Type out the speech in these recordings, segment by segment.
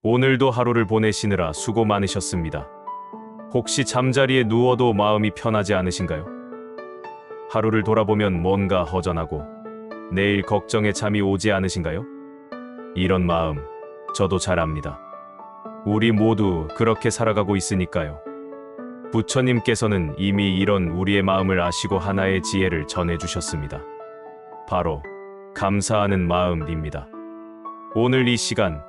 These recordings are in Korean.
오늘도 하루를 보내시느라 수고 많으셨습니다. 혹시 잠자리에 누워도 마음이 편하지 않으신가요? 하루를 돌아보면 뭔가 허전하고 내일 걱정에 잠이 오지 않으신가요? 이런 마음 저도 잘 압니다. 우리 모두 그렇게 살아가고 있으니까요. 부처님께서는 이미 이런 우리의 마음을 아시고 하나의 지혜를 전해주셨습니다. 바로 감사하는 마음입니다. 오늘 이 시간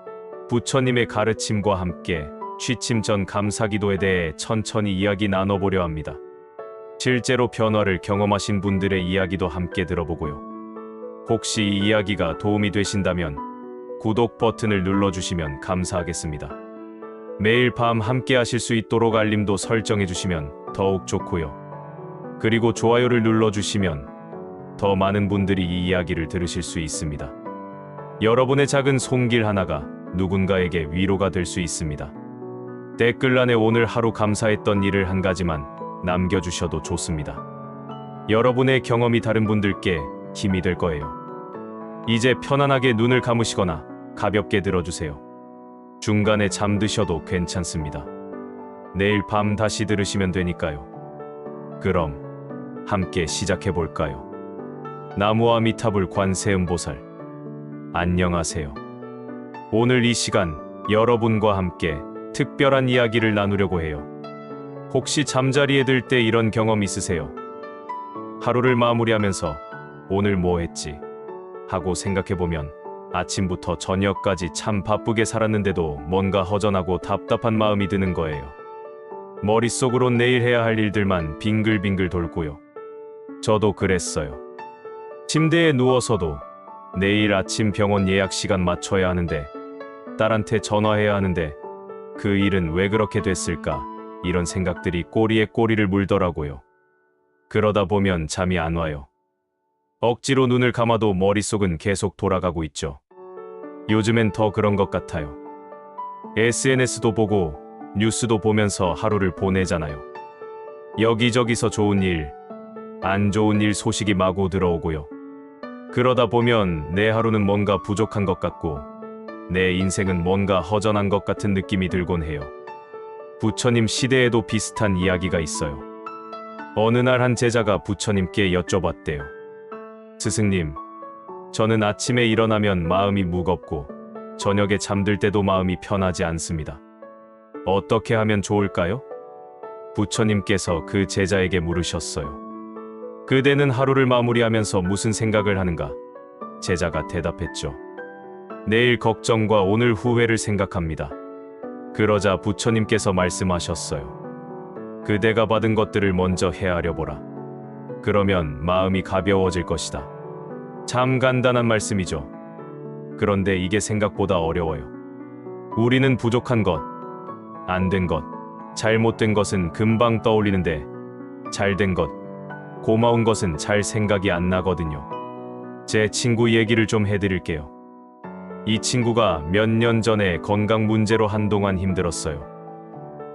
부처님의 가르침과 함께 취침 전 감사기도에 대해 천천히 이야기 나눠보려 합니다. 실제로 변화를 경험하신 분들의 이야기도 함께 들어보고요. 혹시 이 이야기가 도움이 되신다면 구독 버튼을 눌러주시면 감사하겠습니다. 매일 밤 함께 하실 수 있도록 알림도 설정해 주시면 더욱 좋고요. 그리고 좋아요를 눌러주시면 더 많은 분들이 이 이야기를 들으실 수 있습니다. 여러분의 작은 손길 하나가 누군가에게 위로가 될 수 있습니다. 댓글란에 오늘 하루 감사했던 일을 한 가지만 남겨주셔도 좋습니다. 여러분의 경험이 다른 분들께 힘이 될 거예요. 이제 편안하게 눈을 감으시거나 가볍게 들어주세요. 중간에 잠드셔도 괜찮습니다. 내일 밤 다시 들으시면 되니까요. 그럼 함께 시작해 볼까요? 나무아미타불 관세음보살. 안녕하세요. 오늘 이 시간 여러분과 함께 특별한 이야기를 나누려고 해요. 혹시 잠자리에 들 때 이런 경험 있으세요? 하루를 마무리하면서 오늘 뭐 했지? 하고 생각해보면 아침부터 저녁까지 참 바쁘게 살았는데도 뭔가 허전하고 답답한 마음이 드는 거예요. 머릿속으론 내일 해야 할 일들만 빙글빙글 돌고요. 저도 그랬어요. 침대에 누워서도 내일 아침 병원 예약 시간 맞춰야 하는데, 딸한테 전화해야 하는데 그 일은 왜 그렇게 됐을까? 이런 생각들이 꼬리에 꼬리를 물더라고요. 그러다 보면 잠이 안 와요. 억지로 눈을 감아도 머릿속은 계속 돌아가고 있죠. 요즘엔 더 그런 것 같아요. SNS도 보고 뉴스도 보면서 하루를 보내잖아요. 여기저기서 좋은 일, 안 좋은 일 소식이 마구 들어오고요. 그러다 보면 내 하루는 뭔가 부족한 것 같고 내 인생은 뭔가 허전한 것 같은 느낌이 들곤 해요. 부처님 시대에도 비슷한 이야기가 있어요. 어느 날 한 제자가 부처님께 여쭤봤대요. 스승님, 저는 아침에 일어나면 마음이 무겁고 저녁에 잠들 때도 마음이 편하지 않습니다. 어떻게 하면 좋을까요? 부처님께서 그 제자에게 물으셨어요. 그대는 하루를 마무리하면서 무슨 생각을 하는가? 제자가 대답했죠. 내일 걱정과 오늘 후회를 생각합니다. 그러자 부처님께서 말씀하셨어요. 그대가 받은 것들을 먼저 헤아려 보라. 그러면 마음이 가벼워질 것이다. 참 간단한 말씀이죠. 그런데 이게 생각보다 어려워요. 우리는 부족한 것, 안 된 것, 잘못된 것은 금방 떠올리는데 잘된 것, 고마운 것은 잘 생각이 안 나거든요. 제 친구 얘기를 좀 해드릴게요. 이 친구가 몇 년 전에 건강 문제로 한동안 힘들었어요.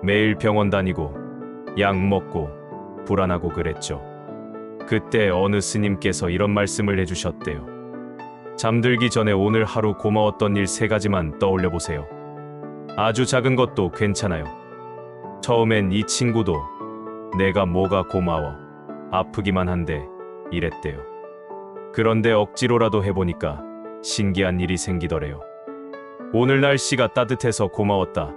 매일 병원 다니고 약 먹고 불안하고 그랬죠. 그때 어느 스님께서 이런 말씀을 해주셨대요. 잠들기 전에 오늘 하루 고마웠던 일 3가지만 떠올려 보세요. 아주 작은 것도 괜찮아요. 처음엔 이 친구도 내가 뭐가 고마워, 아프기만 한데 이랬대요. 그런데 억지로라도 해보니까 신기한 일이 생기더래요. 오늘 날씨가 따뜻해서 고마웠다.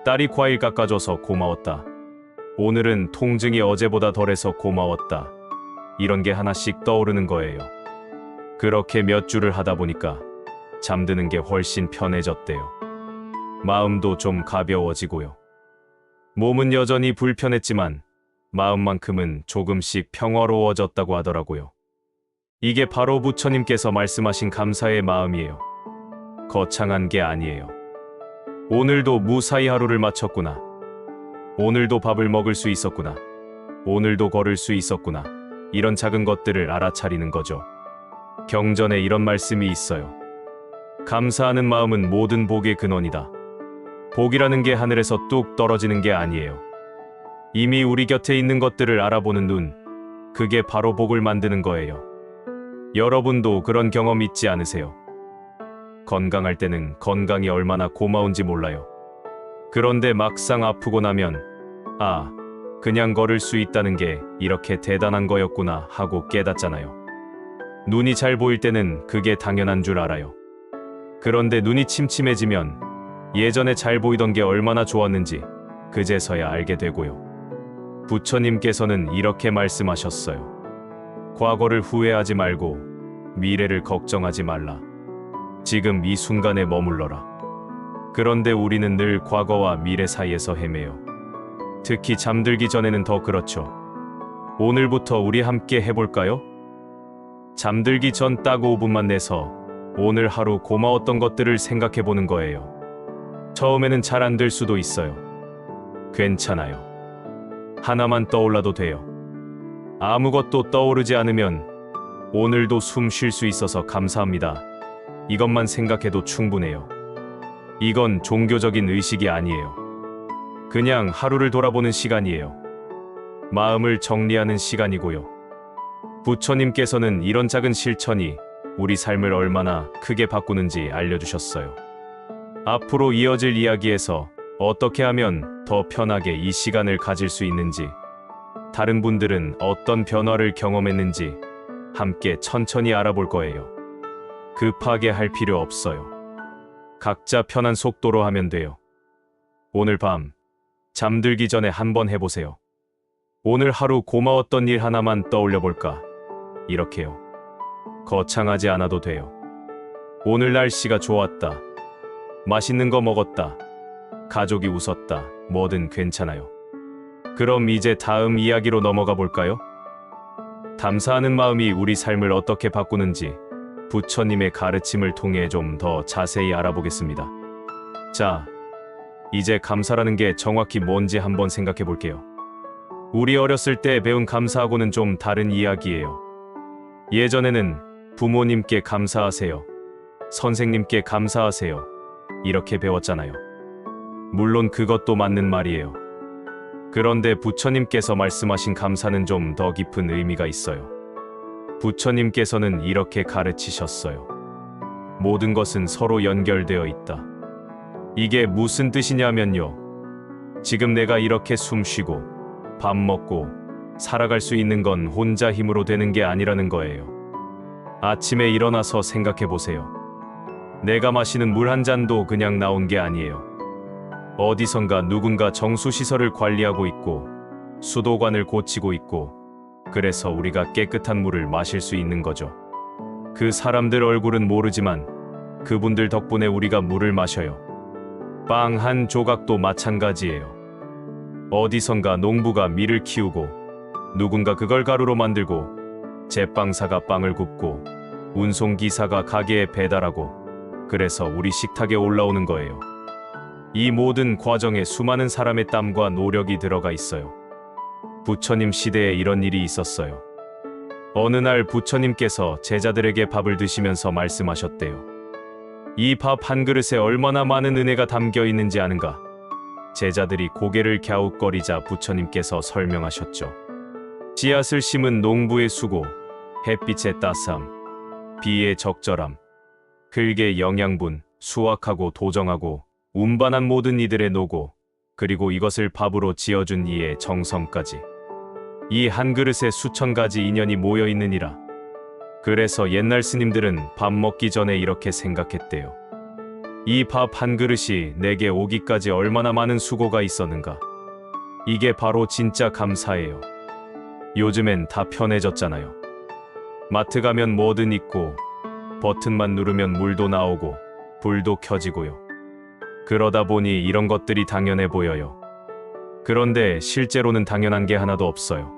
딸이 과일 깎아줘서 고마웠다. 오늘은 통증이 어제보다 덜해서 고마웠다. 이런 게 하나씩 떠오르는 거예요. 그렇게 몇 주를 하다 보니까 잠드는 게 훨씬 편해졌대요. 마음도 좀 가벼워지고요. 몸은 여전히 불편했지만 마음만큼은 조금씩 평화로워졌다고 하더라고요. 이게 바로 부처님께서 말씀하신 감사의 마음이에요. 거창한 게 아니에요. 오늘도 무사히 하루를 마쳤구나. 오늘도 밥을 먹을 수 있었구나. 오늘도 걸을 수 있었구나. 이런 작은 것들을 알아차리는 거죠. 경전에 이런 말씀이 있어요. 감사하는 마음은 모든 복의 근원이다. 복이라는 게 하늘에서 뚝 떨어지는 게 아니에요. 이미 우리 곁에 있는 것들을 알아보는 눈, 그게 바로 복을 만드는 거예요. 여러분도 그런 경험 있지 않으세요? 건강할 때는 건강이 얼마나 고마운지 몰라요. 그런데 막상 아프고 나면 그냥 걸을 수 있다는 게 이렇게 대단한 거였구나 하고 깨닫잖아요. 눈이 잘 보일 때는 그게 당연한 줄 알아요. 그런데 눈이 침침해지면 예전에 잘 보이던 게 얼마나 좋았는지 그제서야 알게 되고요. 부처님께서는 이렇게 말씀하셨어요. 과거를 후회하지 말고 미래를 걱정하지 말라. 지금 이 순간에 머물러라. 그런데 우리는 늘 과거와 미래 사이에서 헤매요. 특히 잠들기 전에는 더 그렇죠. 오늘부터 우리 함께 해볼까요? 잠들기 전 딱 5분만 내서 오늘 하루 고마웠던 것들을 생각해 보는 거예요. 처음에는 잘 안 될 수도 있어요. 괜찮아요. 하나만 떠올라도 돼요. 아무것도 떠오르지 않으면 오늘도 숨 쉴 수 있어서 감사합니다. 이것만 생각해도 충분해요. 이건 종교적인 의식이 아니에요. 그냥 하루를 돌아보는 시간이에요. 마음을 정리하는 시간이고요. 부처님께서는 이런 작은 실천이 우리 삶을 얼마나 크게 바꾸는지 알려주셨어요. 앞으로 이어질 이야기에서 어떻게 하면 더 편하게 이 시간을 가질 수 있는지, 다른 분들은 어떤 변화를 경험했는지 함께 천천히 알아볼 거예요. 급하게 할 필요 없어요. 각자 편한 속도로 하면 돼요. 오늘 밤 잠들기 전에 한번 해보세요. 오늘 하루 고마웠던 일 하나만 떠올려 볼까? 이렇게요. 거창하지 않아도 돼요. 오늘 날씨가 좋았다. 맛있는 거 먹었다. 가족이 웃었다. 뭐든 괜찮아요. 그럼 이제 다음 이야기로 넘어가 볼까요? 감사하는 마음이 우리 삶을 어떻게 바꾸는지 부처님의 가르침을 통해 좀 더 자세히 알아보겠습니다. 자, 이제 감사라는 게 정확히 뭔지 한번 생각해 볼게요. 우리 어렸을 때 배운 감사하고는 좀 다른 이야기예요. 예전에는 부모님께 감사하세요. 선생님께 감사하세요. 이렇게 배웠잖아요. 물론 그것도 맞는 말이에요. 그런데 부처님께서 말씀하신 감사는 좀 더 깊은 의미가 있어요. 부처님께서는 이렇게 가르치셨어요. 모든 것은 서로 연결되어 있다. 이게 무슨 뜻이냐면요. 지금 내가 이렇게 숨 쉬고 밥 먹고 살아갈 수 있는 건 혼자 힘으로 되는 게 아니라는 거예요. 아침에 일어나서 생각해 보세요. 내가 마시는 물 한 잔도 그냥 나온 게 아니에요. 어디선가 누군가 정수시설을 관리하고 있고 수도관을 고치고 있고, 그래서 우리가 깨끗한 물을 마실 수 있는 거죠. 그 사람들 얼굴은 모르지만 그분들 덕분에 우리가 물을 마셔요. 빵 한 조각도 마찬가지예요. 어디선가 농부가 밀을 키우고 누군가 그걸 가루로 만들고 제빵사가 빵을 굽고 운송기사가 가게에 배달하고, 그래서 우리 식탁에 올라오는 거예요. 이 모든 과정에 수많은 사람의 땀과 노력이 들어가 있어요. 부처님 시대에 이런 일이 있었어요. 어느 날 부처님께서 제자들에게 밥을 드시면서 말씀하셨대요. 이 밥 한 그릇에 얼마나 많은 은혜가 담겨 있는지 아는가? 제자들이 고개를 갸웃거리자 부처님께서 설명하셨죠. 씨앗을 심은 농부의 수고, 햇빛의 따스함, 비의 적절함, 흙의 영양분, 수확하고 도정하고 운반한 모든 이들의 노고, 그리고 이것을 밥으로 지어준 이의 정성까지. 이 한 그릇에 수천 가지 인연이 모여 있느니라. 그래서 옛날 스님들은 밥 먹기 전에 이렇게 생각했대요. 이 밥 한 그릇이 내게 오기까지 얼마나 많은 수고가 있었는가. 이게 바로 진짜 감사예요. 요즘엔 다 편해졌잖아요. 마트 가면 뭐든 있고 버튼만 누르면 물도 나오고 불도 켜지고요. 그러다 보니 이런 것들이 당연해 보여요. 그런데 실제로는 당연한 게 하나도 없어요.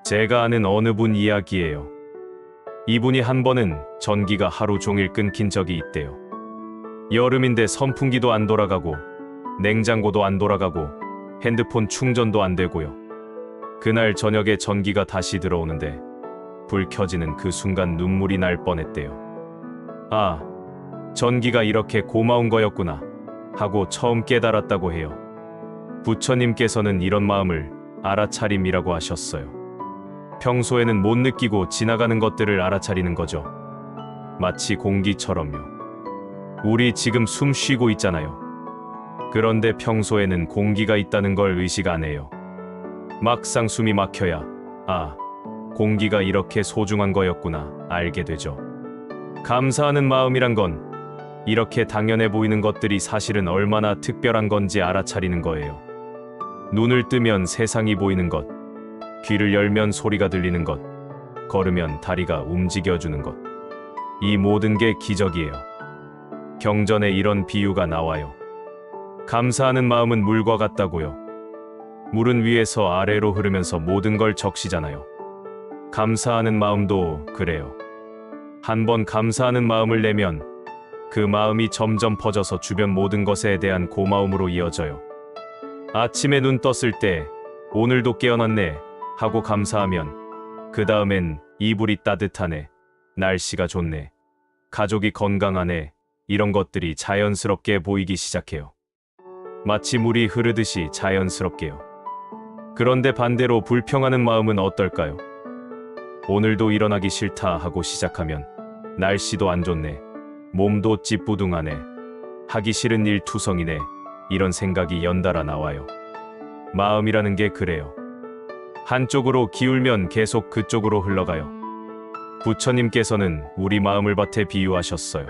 제가 아는 어느 분 이야기예요. 이분이 한 번은 전기가 하루 종일 끊긴 적이 있대요. 여름인데 선풍기도 안 돌아가고 냉장고도 안 돌아가고 핸드폰 충전도 안 되고요. 그날 저녁에 전기가 다시 들어오는데 불 켜지는 그 순간 눈물이 날 뻔했대요. 아, 전기가 이렇게 고마운 거였구나 하고 처음 깨달았다고 해요. 부처님께서는 이런 마음을 알아차림이라고 하셨어요. 평소에는 못 느끼고 지나가는 것들을 알아차리는 거죠. 마치 공기처럼요. 우리 지금 숨 쉬고 있잖아요. 그런데 평소에는 공기가 있다는 걸 의식 안 해요. 막상 숨이 막혀야, 아, 공기가 이렇게 소중한 거였구나 알게 되죠. 감사하는 마음이란 건 이렇게 당연해 보이는 것들이 사실은 얼마나 특별한 건지 알아차리는 거예요. 눈을 뜨면 세상이 보이는 것, 귀를 열면 소리가 들리는 것, 걸으면 다리가 움직여주는 것. 이 모든 게 기적이에요. 경전에 이런 비유가 나와요. 감사하는 마음은 물과 같다고요. 물은 위에서 아래로 흐르면서 모든 걸 적시잖아요. 감사하는 마음도 그래요. 한번 감사하는 마음을 내면 그 마음이 점점 퍼져서 주변 모든 것에 대한 고마움으로 이어져요. 아침에 눈 떴을 때 오늘도 깨어났네 하고 감사하면 그 다음엔 이불이 따뜻하네, 날씨가 좋네, 가족이 건강하네, 이런 것들이 자연스럽게 보이기 시작해요. 마치 물이 흐르듯이 자연스럽게요. 그런데 반대로 불평하는 마음은 어떨까요? 오늘도 일어나기 싫다 하고 시작하면 날씨도 안 좋네, 몸도 찌뿌둥하네, 하기 싫은 일 투성이네, 이런 생각이 연달아 나와요. 마음이라는 게 그래요. 한쪽으로 기울면 계속 그쪽으로 흘러가요. 부처님께서는 우리 마음을 밭에 비유하셨어요.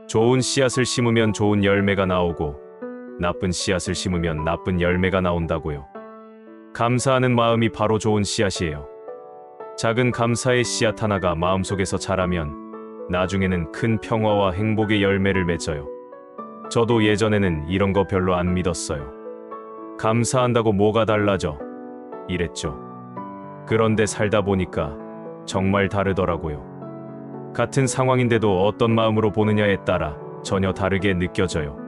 좋은 씨앗을 심으면 좋은 열매가 나오고 나쁜 씨앗을 심으면 나쁜 열매가 나온다고요. 감사하는 마음이 바로 좋은 씨앗이에요. 작은 감사의 씨앗 하나가 마음속에서 자라면 나중에는 큰 평화와 행복의 열매를 맺어요. 저도 예전에는 이런 거 별로 안 믿었어요. 감사한다고 뭐가 달라져? 이랬죠. 그런데 살다 보니까 정말 다르더라고요. 같은 상황인데도 어떤 마음으로 보느냐에 따라 전혀 다르게 느껴져요.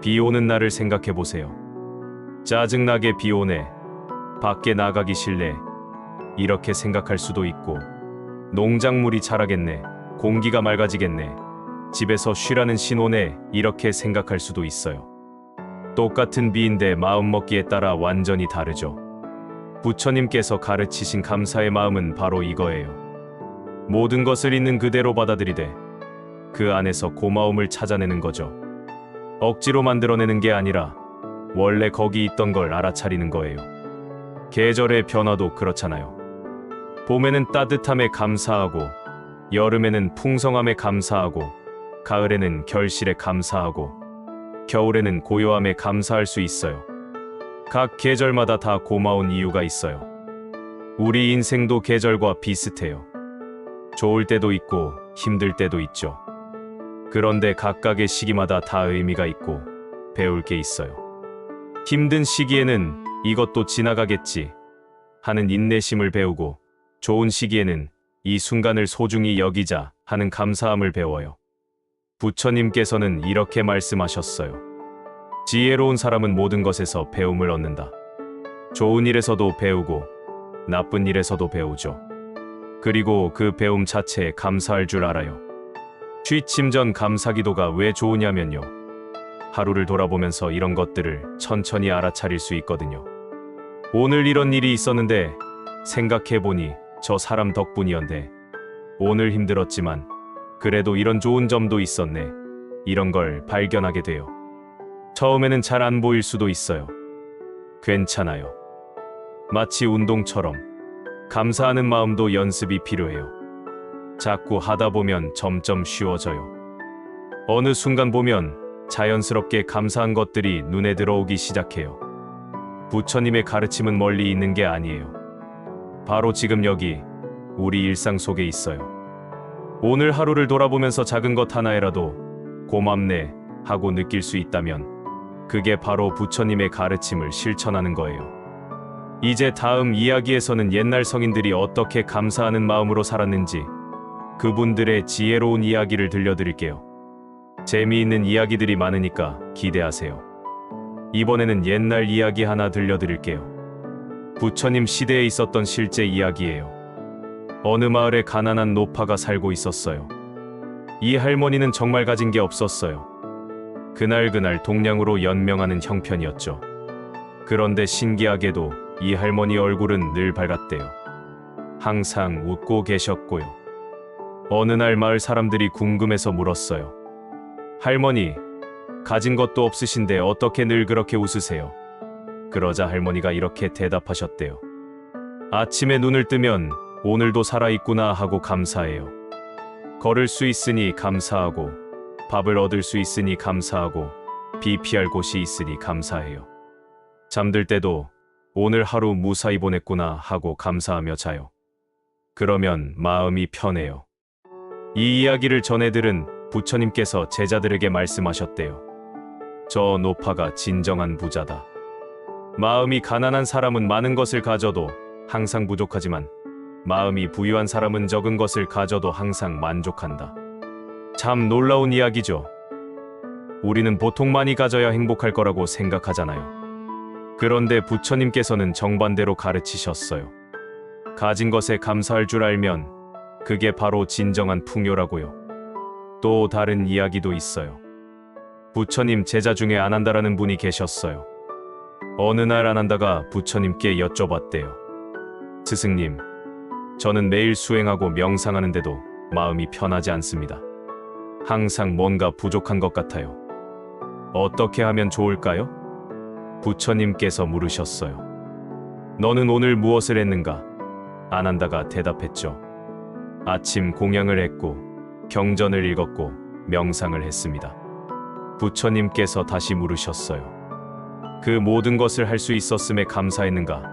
비 오는 날을 생각해 보세요. 짜증나게 비 오네, 밖에 나가기 싫네, 이렇게 생각할 수도 있고, 농작물이 자라겠네, 공기가 맑아지겠네, 집에서 쉬라는 신호네, 이렇게 생각할 수도 있어요. 똑같은 비인데 마음먹기에 따라 완전히 다르죠. 부처님께서 가르치신 감사의 마음은 바로 이거예요. 모든 것을 있는 그대로 받아들이되 그 안에서 고마움을 찾아내는 거죠. 억지로 만들어내는 게 아니라 원래 거기 있던 걸 알아차리는 거예요. 계절의 변화도 그렇잖아요. 봄에는 따뜻함에 감사하고, 여름에는 풍성함에 감사하고, 가을에는 결실에 감사하고, 겨울에는 고요함에 감사할 수 있어요. 각 계절마다 다 고마운 이유가 있어요. 우리 인생도 계절과 비슷해요. 좋을 때도 있고 힘들 때도 있죠. 그런데 각각의 시기마다 다 의미가 있고 배울 게 있어요. 힘든 시기에는 이것도 지나가겠지 하는 인내심을 배우고, 좋은 시기에는 이 순간을 소중히 여기자 하는 감사함을 배워요. 부처님께서는 이렇게 말씀하셨어요. 지혜로운 사람은 모든 것에서 배움을 얻는다. 좋은 일에서도 배우고 나쁜 일에서도 배우죠. 그리고 그 배움 자체에 감사할 줄 알아요. 취침 전 감사기도가 왜 좋으냐면요. 하루를 돌아보면서 이런 것들을 천천히 알아차릴 수 있거든요. 오늘 이런 일이 있었는데 생각해보니 저 사람 덕분이었네. 오늘 힘들었지만 그래도 이런 좋은 점도 있었네. 이런 걸 발견하게 돼요. 처음에는 잘 안 보일 수도 있어요. 괜찮아요. 마치 운동처럼 감사하는 마음도 연습이 필요해요. 자꾸 하다 보면 점점 쉬워져요. 어느 순간 보면 자연스럽게 감사한 것들이 눈에 들어오기 시작해요. 부처님의 가르침은 멀리 있는 게 아니에요. 바로 지금 여기 우리 일상 속에 있어요. 오늘 하루를 돌아보면서 작은 것 하나에라도 고맙네 하고 느낄 수 있다면 그게 바로 부처님의 가르침을 실천하는 거예요. 이제 다음 이야기에서는 옛날 성인들이 어떻게 감사하는 마음으로 살았는지 그분들의 지혜로운 이야기를 들려드릴게요. 재미있는 이야기들이 많으니까 기대하세요. 이번에는 옛날 이야기 하나 들려드릴게요. 부처님 시대에 있었던 실제 이야기예요. 어느 마을에 가난한 노파가 살고 있었어요. 이 할머니는 정말 가진 게 없었어요. 그날 동량으로 연명하는 형편이었죠. 그런데 신기하게도 이 할머니 얼굴은 늘 밝았대요. 항상 웃고 계셨고요. 어느 날 마을 사람들이 궁금해서 물었어요. 할머니, 가진 것도 없으신데 어떻게 늘 그렇게 웃으세요? 그러자 할머니가 이렇게 대답하셨대요. 아침에 눈을 뜨면 오늘도 살아있구나 하고 감사해요. 걸을 수 있으니 감사하고, 밥을 얻을 수 있으니 감사하고, 비 피할 곳이 있으니 감사해요. 잠들 때도 오늘 하루 무사히 보냈구나 하고 감사하며 자요. 그러면 마음이 편해요. 이 이야기를 전해들은 부처님께서 제자들에게 말씀하셨대요. 저 노파가 진정한 부자다. 마음이 가난한 사람은 많은 것을 가져도 항상 부족하지만 마음이 부유한 사람은 적은 것을 가져도 항상 만족한다. 참 놀라운 이야기죠. 우리는 보통 많이 가져야 행복할 거라고 생각하잖아요. 그런데 부처님께서는 정반대로 가르치셨어요. 가진 것에 감사할 줄 알면 그게 바로 진정한 풍요라고요. 또 다른 이야기도 있어요. 부처님 제자 중에 아난다라는 분이 계셨어요. 어느 날 아난다가 부처님께 여쭤봤대요. 스승님, 저는 매일 수행하고 명상하는데도 마음이 편하지 않습니다. 항상 뭔가 부족한 것 같아요. 어떻게 하면 좋을까요? 부처님께서 물으셨어요. 너는 오늘 무엇을 했는가? 아난다가 대답했죠. 아침 공양을 했고, 경전을 읽었고, 명상을 했습니다. 부처님께서 다시 물으셨어요. 그 모든 것을 할 수 있었음에 감사했는가?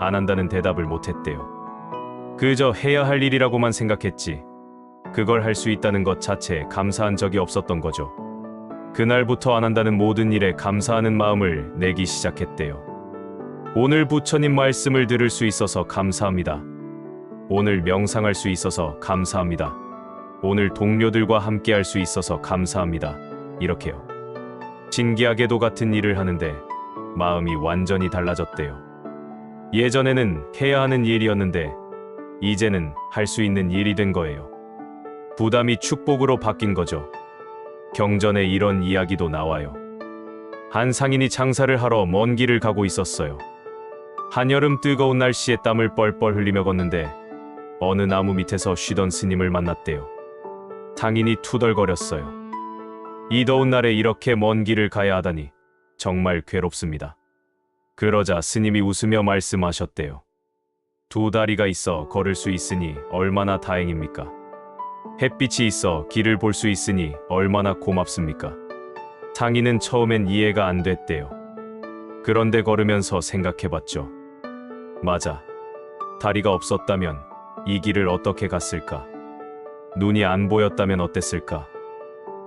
아난다는 대답을 못했대요. 그저 해야 할 일이라고만 생각했지, 그걸 할 수 있다는 것 자체에 감사한 적이 없었던 거죠. 그날부터 아난다는 모든 일에 감사하는 마음을 내기 시작했대요. 오늘 부처님 말씀을 들을 수 있어서 감사합니다. 오늘 명상할 수 있어서 감사합니다. 오늘 동료들과 함께 할 수 있어서 감사합니다. 이렇게요. 신기하게도 같은 일을 하는데 마음이 완전히 달라졌대요. 예전에는 해야 하는 일이었는데 이제는 할 수 있는 일이 된 거예요. 부담이 축복으로 바뀐 거죠. 경전에 이런 이야기도 나와요. 한 상인이 장사를 하러 먼 길을 가고 있었어요. 한여름 뜨거운 날씨에 땀을 뻘뻘 흘리며 걷는데 어느 나무 밑에서 쉬던 스님을 만났대요. 상인이 투덜거렸어요. 이 더운 날에 이렇게 먼 길을 가야 하다니 정말 괴롭습니다. 그러자 스님이 웃으며 말씀하셨대요. 두 다리가 있어 걸을 수 있으니 얼마나 다행입니까? 햇빛이 있어 길을 볼 수 있으니 얼마나 고맙습니까? 상인은 처음엔 이해가 안 됐대요. 그런데 걸으면서 생각해봤죠. 맞아. 다리가 없었다면 이 길을 어떻게 갔을까? 눈이 안 보였다면 어땠을까?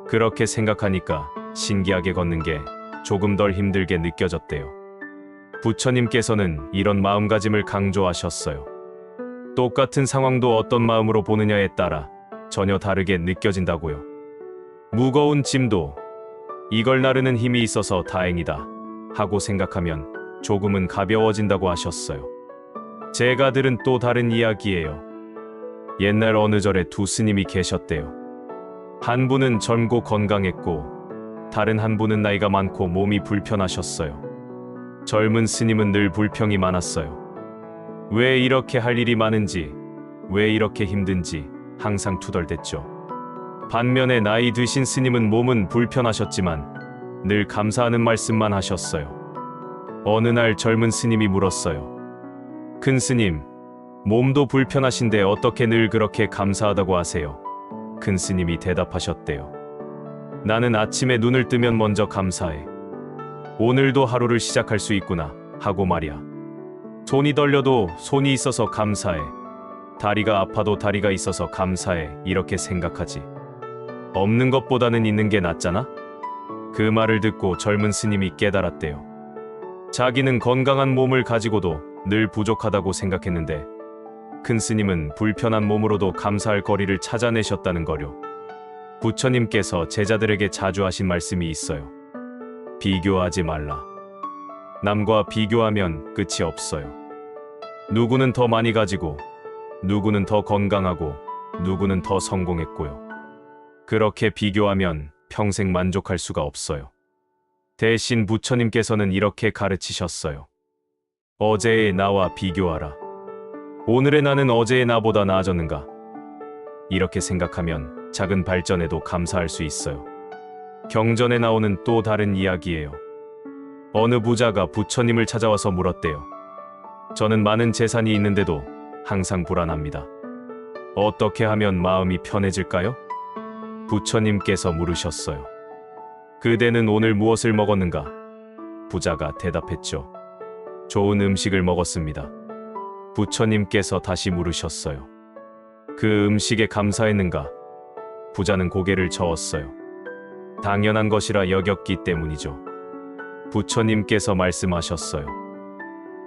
그렇게 생각하니까 신기하게 걷는 게 조금 덜 힘들게 느껴졌대요. 부처님께서는 이런 마음가짐을 강조하셨어요. 똑같은 상황도 어떤 마음으로 보느냐에 따라 전혀 다르게 느껴진다고요. 무거운 짐도 이걸 나르는 힘이 있어서 다행이다 하고 생각하면 조금은 가벼워진다고 하셨어요. 제가 들은 또 다른 이야기예요. 옛날 어느 절에 두 스님이 계셨대요. 한 분은 젊고 건강했고 다른 한 분은 나이가 많고 몸이 불편하셨어요. 젊은 스님은 늘 불평이 많았어요. 왜 이렇게 할 일이 많은지, 왜 이렇게 힘든지 항상 투덜댔죠. 반면에 나이 드신 스님은 몸은 불편하셨지만 늘 감사하는 말씀만 하셨어요. 어느 날 젊은 스님이 물었어요. 큰 스님, 몸도 불편하신데 어떻게 늘 그렇게 감사하다고 하세요? 큰 스님이 대답하셨대요. 나는 아침에 눈을 뜨면 먼저 감사해. 오늘도 하루를 시작할 수 있구나 하고 말이야. 손이 떨려도 손이 있어서 감사해. 다리가 아파도 다리가 있어서 감사해. 이렇게 생각하지. 없는 것보다는 있는 게 낫잖아? 그 말을 듣고 젊은 스님이 깨달았대요. 자기는 건강한 몸을 가지고도 늘 부족하다고 생각했는데 큰 스님은 불편한 몸으로도 감사할 거리를 찾아내셨다는 거요. 부처님께서 제자들에게 자주 하신 말씀이 있어요. 비교하지 말라. 남과 비교하면 끝이 없어요. 누구는 더 많이 가지고, 누구는 더 건강하고, 누구는 더 성공했고요. 그렇게 비교하면 평생 만족할 수가 없어요. 대신 부처님께서는 이렇게 가르치셨어요. 어제의 나와 비교하라. 오늘의 나는 어제의 나보다 나아졌는가? 이렇게 생각하면 작은 발전에도 감사할 수 있어요. 경전에 나오는 또 다른 이야기예요. 어느 부자가 부처님을 찾아와서 물었대요. 저는 많은 재산이 있는데도 항상 불안합니다. 어떻게 하면 마음이 편해질까요? 부처님께서 물으셨어요. 그대는 오늘 무엇을 먹었는가? 부자가 대답했죠. 좋은 음식을 먹었습니다. 부처님께서 다시 물으셨어요. 그 음식에 감사했는가? 부자는 고개를 저었어요. 당연한 것이라 여겼기 때문이죠. 부처님께서 말씀하셨어요.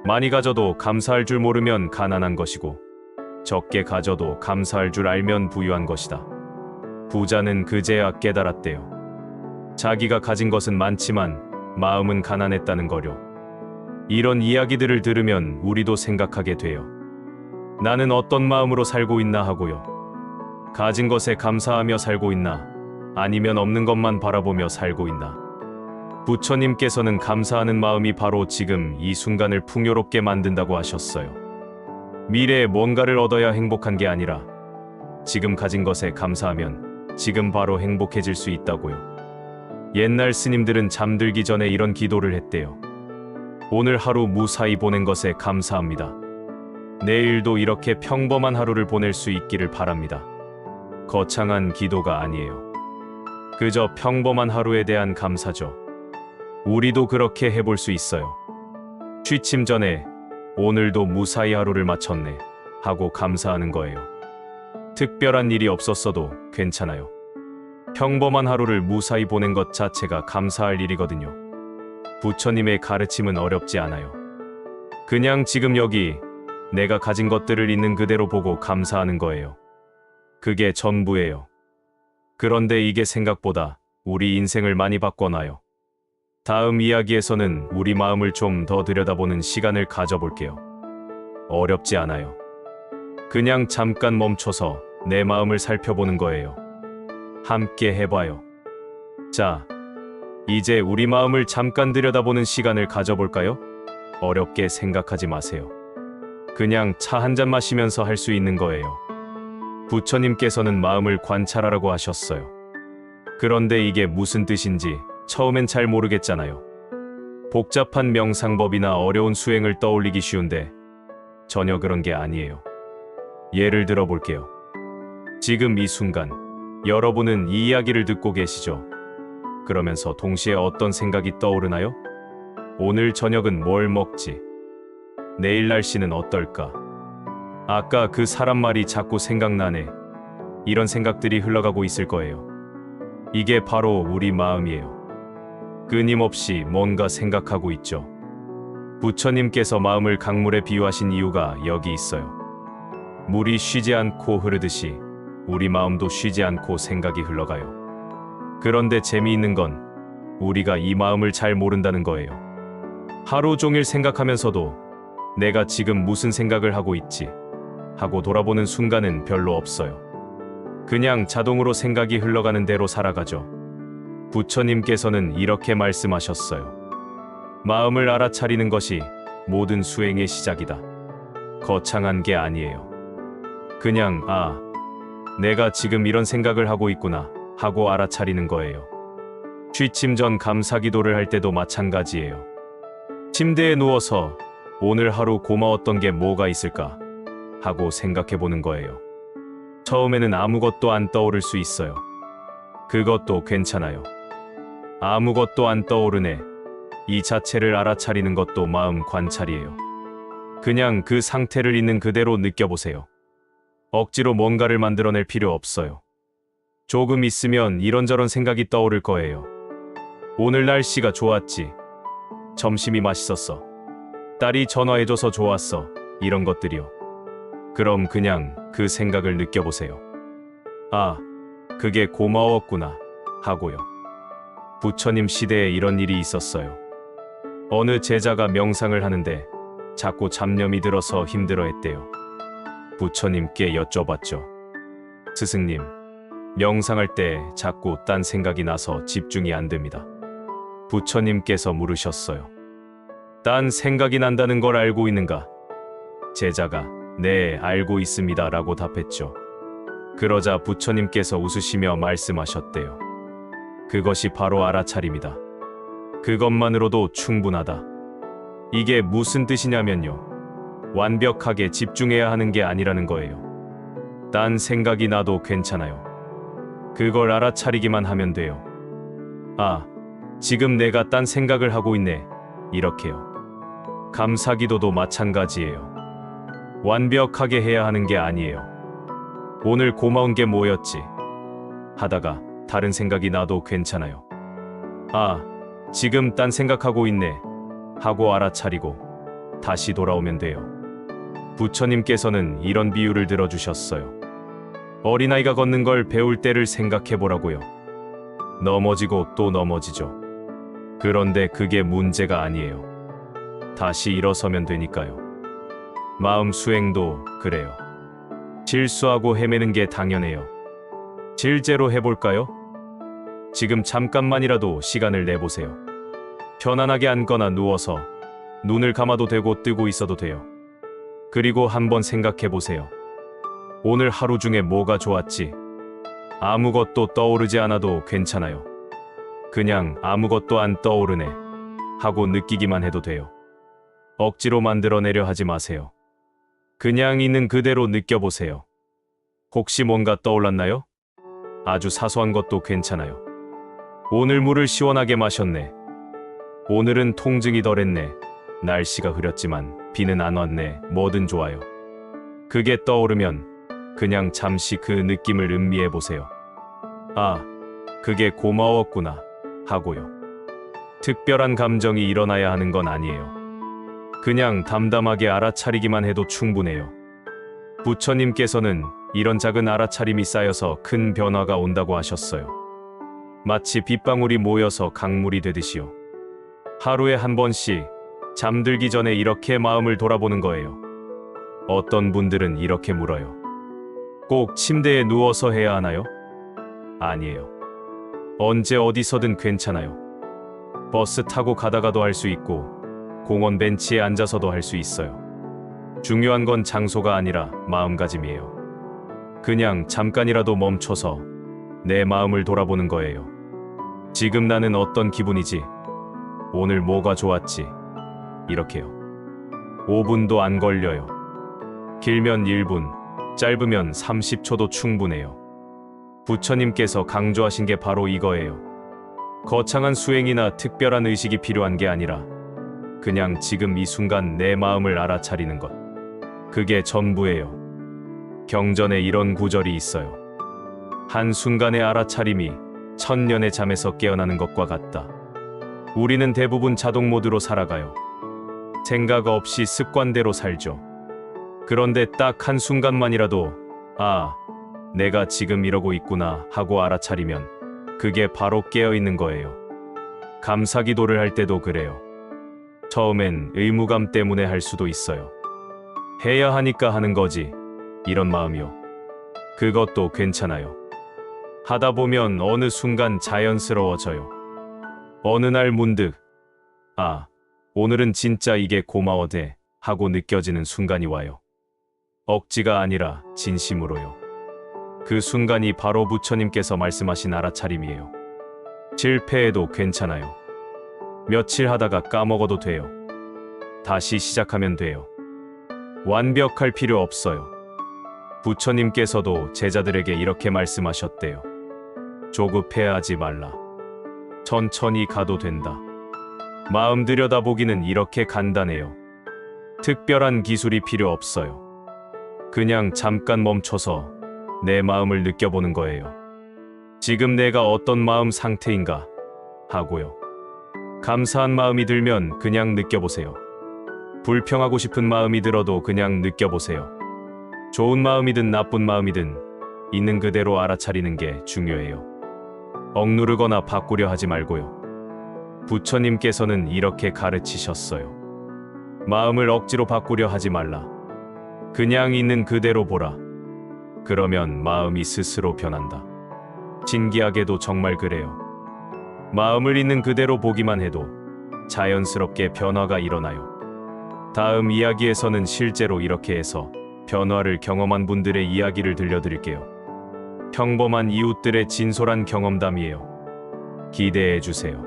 많이 가져도 감사할 줄 모르면 가난한 것이고, 적게 가져도 감사할 줄 알면 부유한 것이다. 부자는 그제야 깨달았대요. 자기가 가진 것은 많지만 마음은 가난했다는 거요. 이런 이야기들을 들으면 우리도 생각하게 돼요. 나는 어떤 마음으로 살고 있나 하고요. 가진 것에 감사하며 살고 있나? 아니면 없는 것만 바라보며 살고 있나? 부처님께서는 감사하는 마음이 바로 지금 이 순간을 풍요롭게 만든다고 하셨어요. 미래에 뭔가를 얻어야 행복한 게 아니라 지금 가진 것에 감사하면 지금 바로 행복해질 수 있다고요. 옛날 스님들은 잠들기 전에 이런 기도를 했대요. 오늘 하루 무사히 보낸 것에 감사합니다. 내일도 이렇게 평범한 하루를 보낼 수 있기를 바랍니다. 거창한 기도가 아니에요. 그저 평범한 하루에 대한 감사죠. 우리도 그렇게 해볼 수 있어요. 취침 전에 오늘도 무사히 하루를 마쳤네 하고 감사하는 거예요. 특별한 일이 없었어도 괜찮아요. 평범한 하루를 무사히 보낸 것 자체가 감사할 일이거든요. 부처님의 가르침은 어렵지 않아요. 그냥 지금 여기 내가 가진 것들을 있는 그대로 보고 감사하는 거예요. 그게 전부예요. 그런데 이게 생각보다 우리 인생을 많이 바꿔놔요. 다음 이야기에서는 우리 마음을 좀 더 들여다보는 시간을 가져볼게요. 어렵지 않아요. 그냥 잠깐 멈춰서 내 마음을 살펴보는 거예요. 함께 해봐요. 자, 이제 우리 마음을 잠깐 들여다보는 시간을 가져볼까요? 어렵게 생각하지 마세요. 그냥 차 한 잔 마시면서 할 수 있는 거예요. 부처님께서는 마음을 관찰하라고 하셨어요. 그런데 이게 무슨 뜻인지 처음엔 잘 모르겠잖아요. 복잡한 명상법이나 어려운 수행을 떠올리기 쉬운데 전혀 그런 게 아니에요. 예를 들어 볼게요. 지금 이 순간 여러분은 이 이야기를 듣고 계시죠? 그러면서 동시에 어떤 생각이 떠오르나요? 오늘 저녁은 뭘 먹지? 내일 날씨는 어떨까? 아까 그 사람 말이 자꾸 생각나네. 이런 생각들이 흘러가고 있을 거예요. 이게 바로 우리 마음이에요. 끊임없이 뭔가 생각하고 있죠. 부처님께서 마음을 강물에 비유하신 이유가 여기 있어요. 물이 쉬지 않고 흐르듯이 우리 마음도 쉬지 않고 생각이 흘러가요. 그런데 재미있는 건 우리가 이 마음을 잘 모른다는 거예요. 하루 종일 생각하면서도 내가 지금 무슨 생각을 하고 있지? 하고 돌아보는 순간은 별로 없어요. 그냥 자동으로 생각이 흘러가는 대로 살아가죠. 부처님께서는 이렇게 말씀하셨어요. 마음을 알아차리는 것이 모든 수행의 시작이다. 거창한 게 아니에요. 그냥 내가 지금 이런 생각을 하고 있구나 하고 알아차리는 거예요. 취침 전 감사기도를 할 때도 마찬가지예요. 침대에 누워서 오늘 하루 고마웠던 게 뭐가 있을까 하고 생각해 보는 거예요. 처음에는 아무것도 안 떠오를 수 있어요. 그것도 괜찮아요. 아무것도 안 떠오르네. 이 자체를 알아차리는 것도 마음 관찰이에요. 그냥 그 상태를 있는 그대로 느껴보세요. 억지로 뭔가를 만들어낼 필요 없어요. 조금 있으면 이런저런 생각이 떠오를 거예요. 오늘 날씨가 좋았지. 점심이 맛있었어. 딸이 전화해줘서 좋았어. 이런 것들이요. 그럼 그냥 그 생각을 느껴보세요. 그게 고마웠구나 하고요. 부처님 시대에 이런 일이 있었어요. 어느 제자가 명상을 하는데 자꾸 잡념이 들어서 힘들어했대요. 부처님께 여쭤봤죠. 스승님, 명상할 때 자꾸 딴 생각이 나서 집중이 안 됩니다. 부처님께서 물으셨어요. 딴 생각이 난다는 걸 알고 있는가? 제자가 네, 알고 있습니다 라고 답했죠. 그러자 부처님께서 웃으시며 말씀하셨대요. 그것이 바로 알아차림이다. 그것만으로도 충분하다. 이게 무슨 뜻이냐면요. 완벽하게 집중해야 하는 게 아니라는 거예요. 딴 생각이 나도 괜찮아요. 그걸 알아차리기만 하면 돼요. 아, 지금 내가 딴 생각을 하고 있네. 이렇게요. 감사기도도 마찬가지예요. 완벽하게 해야 하는 게 아니에요. 오늘 고마운 게 뭐였지? 하다가 다른 생각이 나도 괜찮아요. 아, 지금 딴 생각하고 있네. 하고 알아차리고 다시 돌아오면 돼요. 부처님께서는 이런 비유를 들어주셨어요. 어린아이가 걷는 걸 배울 때를 생각해 보라고요. 넘어지고 또 넘어지죠. 그런데 그게 문제가 아니에요. 다시 일어서면 되니까요. 마음 수행도 그래요. 실수하고 헤매는 게 당연해요. 실제로 해볼까요? 지금 잠깐만이라도 시간을 내보세요. 편안하게 앉거나 누워서 눈을 감아도 되고 뜨고 있어도 돼요. 그리고 한번 생각해 보세요. 오늘 하루 중에 뭐가 좋았지? 아무것도 떠오르지 않아도 괜찮아요. 그냥 아무것도 안 떠오르네 하고 느끼기만 해도 돼요. 억지로 만들어내려 하지 마세요. 그냥 있는 그대로 느껴보세요. 혹시 뭔가 떠올랐나요? 아주 사소한 것도 괜찮아요. 오늘 물을 시원하게 마셨네. 오늘은 통증이 덜했네. 날씨가 흐렸지만 비는 안 왔네. 뭐든 좋아요. 그게 떠오르면 그냥 잠시 그 느낌을 음미해 보세요. 아, 그게 고마웠구나 하고요. 특별한 감정이 일어나야 하는 건 아니에요. 그냥 담담하게 알아차리기만 해도 충분해요. 부처님께서는 이런 작은 알아차림이 쌓여서 큰 변화가 온다고 하셨어요. 마치 빗방울이 모여서 강물이 되듯이요. 하루에 한 번씩 잠들기 전에 이렇게 마음을 돌아보는 거예요. 어떤 분들은 이렇게 물어요. 꼭 침대에 누워서 해야 하나요? 아니에요. 언제 어디서든 괜찮아요. 버스 타고 가다가도 할 수 있고 공원 벤치에 앉아서도 할 수 있어요. 중요한 건 장소가 아니라 마음가짐이에요. 그냥 잠깐이라도 멈춰서 내 마음을 돌아보는 거예요. 지금 나는 어떤 기분이지? 오늘 뭐가 좋았지? 이렇게요. 5분도 안 걸려요. 길면 1분, 짧으면 30초도 충분해요. 부처님께서 강조하신 게 바로 이거예요. 거창한 수행이나 특별한 의식이 필요한 게 아니라 그냥 지금 이 순간 내 마음을 알아차리는 것. 그게 전부예요. 경전에 이런 구절이 있어요. 한순간의 알아차림이 천년의 잠에서 깨어나는 것과 같다. 우리는 대부분 자동 모드로 살아가요. 생각 없이 습관대로 살죠. 그런데 딱 한순간만이라도 아, 내가 지금 이러고 있구나 하고 알아차리면 그게 바로 깨어있는 거예요. 감사기도를 할 때도 그래요. 처음엔 의무감 때문에 할 수도 있어요. 해야 하니까 하는 거지. 이런 마음이요. 그것도 괜찮아요. 하다 보면 어느 순간 자연스러워져요. 어느 날 문득 아, 오늘은 진짜 이게 고마워돼 하고 느껴지는 순간이 와요. 억지가 아니라 진심으로요. 그 순간이 바로 부처님께서 말씀하신 알아차림이에요. 실패해도 괜찮아요. 며칠 하다가 까먹어도 돼요. 다시 시작하면 돼요. 완벽할 필요 없어요. 부처님께서도 제자들에게 이렇게 말씀하셨대요. 조급해하지 말라. 천천히 가도 된다. 마음 들여다보기는 이렇게 간단해요. 특별한 기술이 필요 없어요. 그냥 잠깐 멈춰서 내 마음을 느껴보는 거예요. 지금 내가 어떤 마음 상태인가 하고요. 감사한 마음이 들면 그냥 느껴보세요. 불평하고 싶은 마음이 들어도 그냥 느껴보세요. 좋은 마음이든 나쁜 마음이든 있는 그대로 알아차리는 게 중요해요. 억누르거나 바꾸려 하지 말고요. 부처님께서는 이렇게 가르치셨어요. 마음을 억지로 바꾸려 하지 말라. 그냥 있는 그대로 보라. 그러면 마음이 스스로 변한다. 신기하게도 정말 그래요. 마음을 있는 그대로 보기만 해도 자연스럽게 변화가 일어나요. 다음 이야기에서는 실제로 이렇게 해서 변화를 경험한 분들의 이야기를 들려드릴게요. 평범한 이웃들의 진솔한 경험담이에요. 기대해 주세요.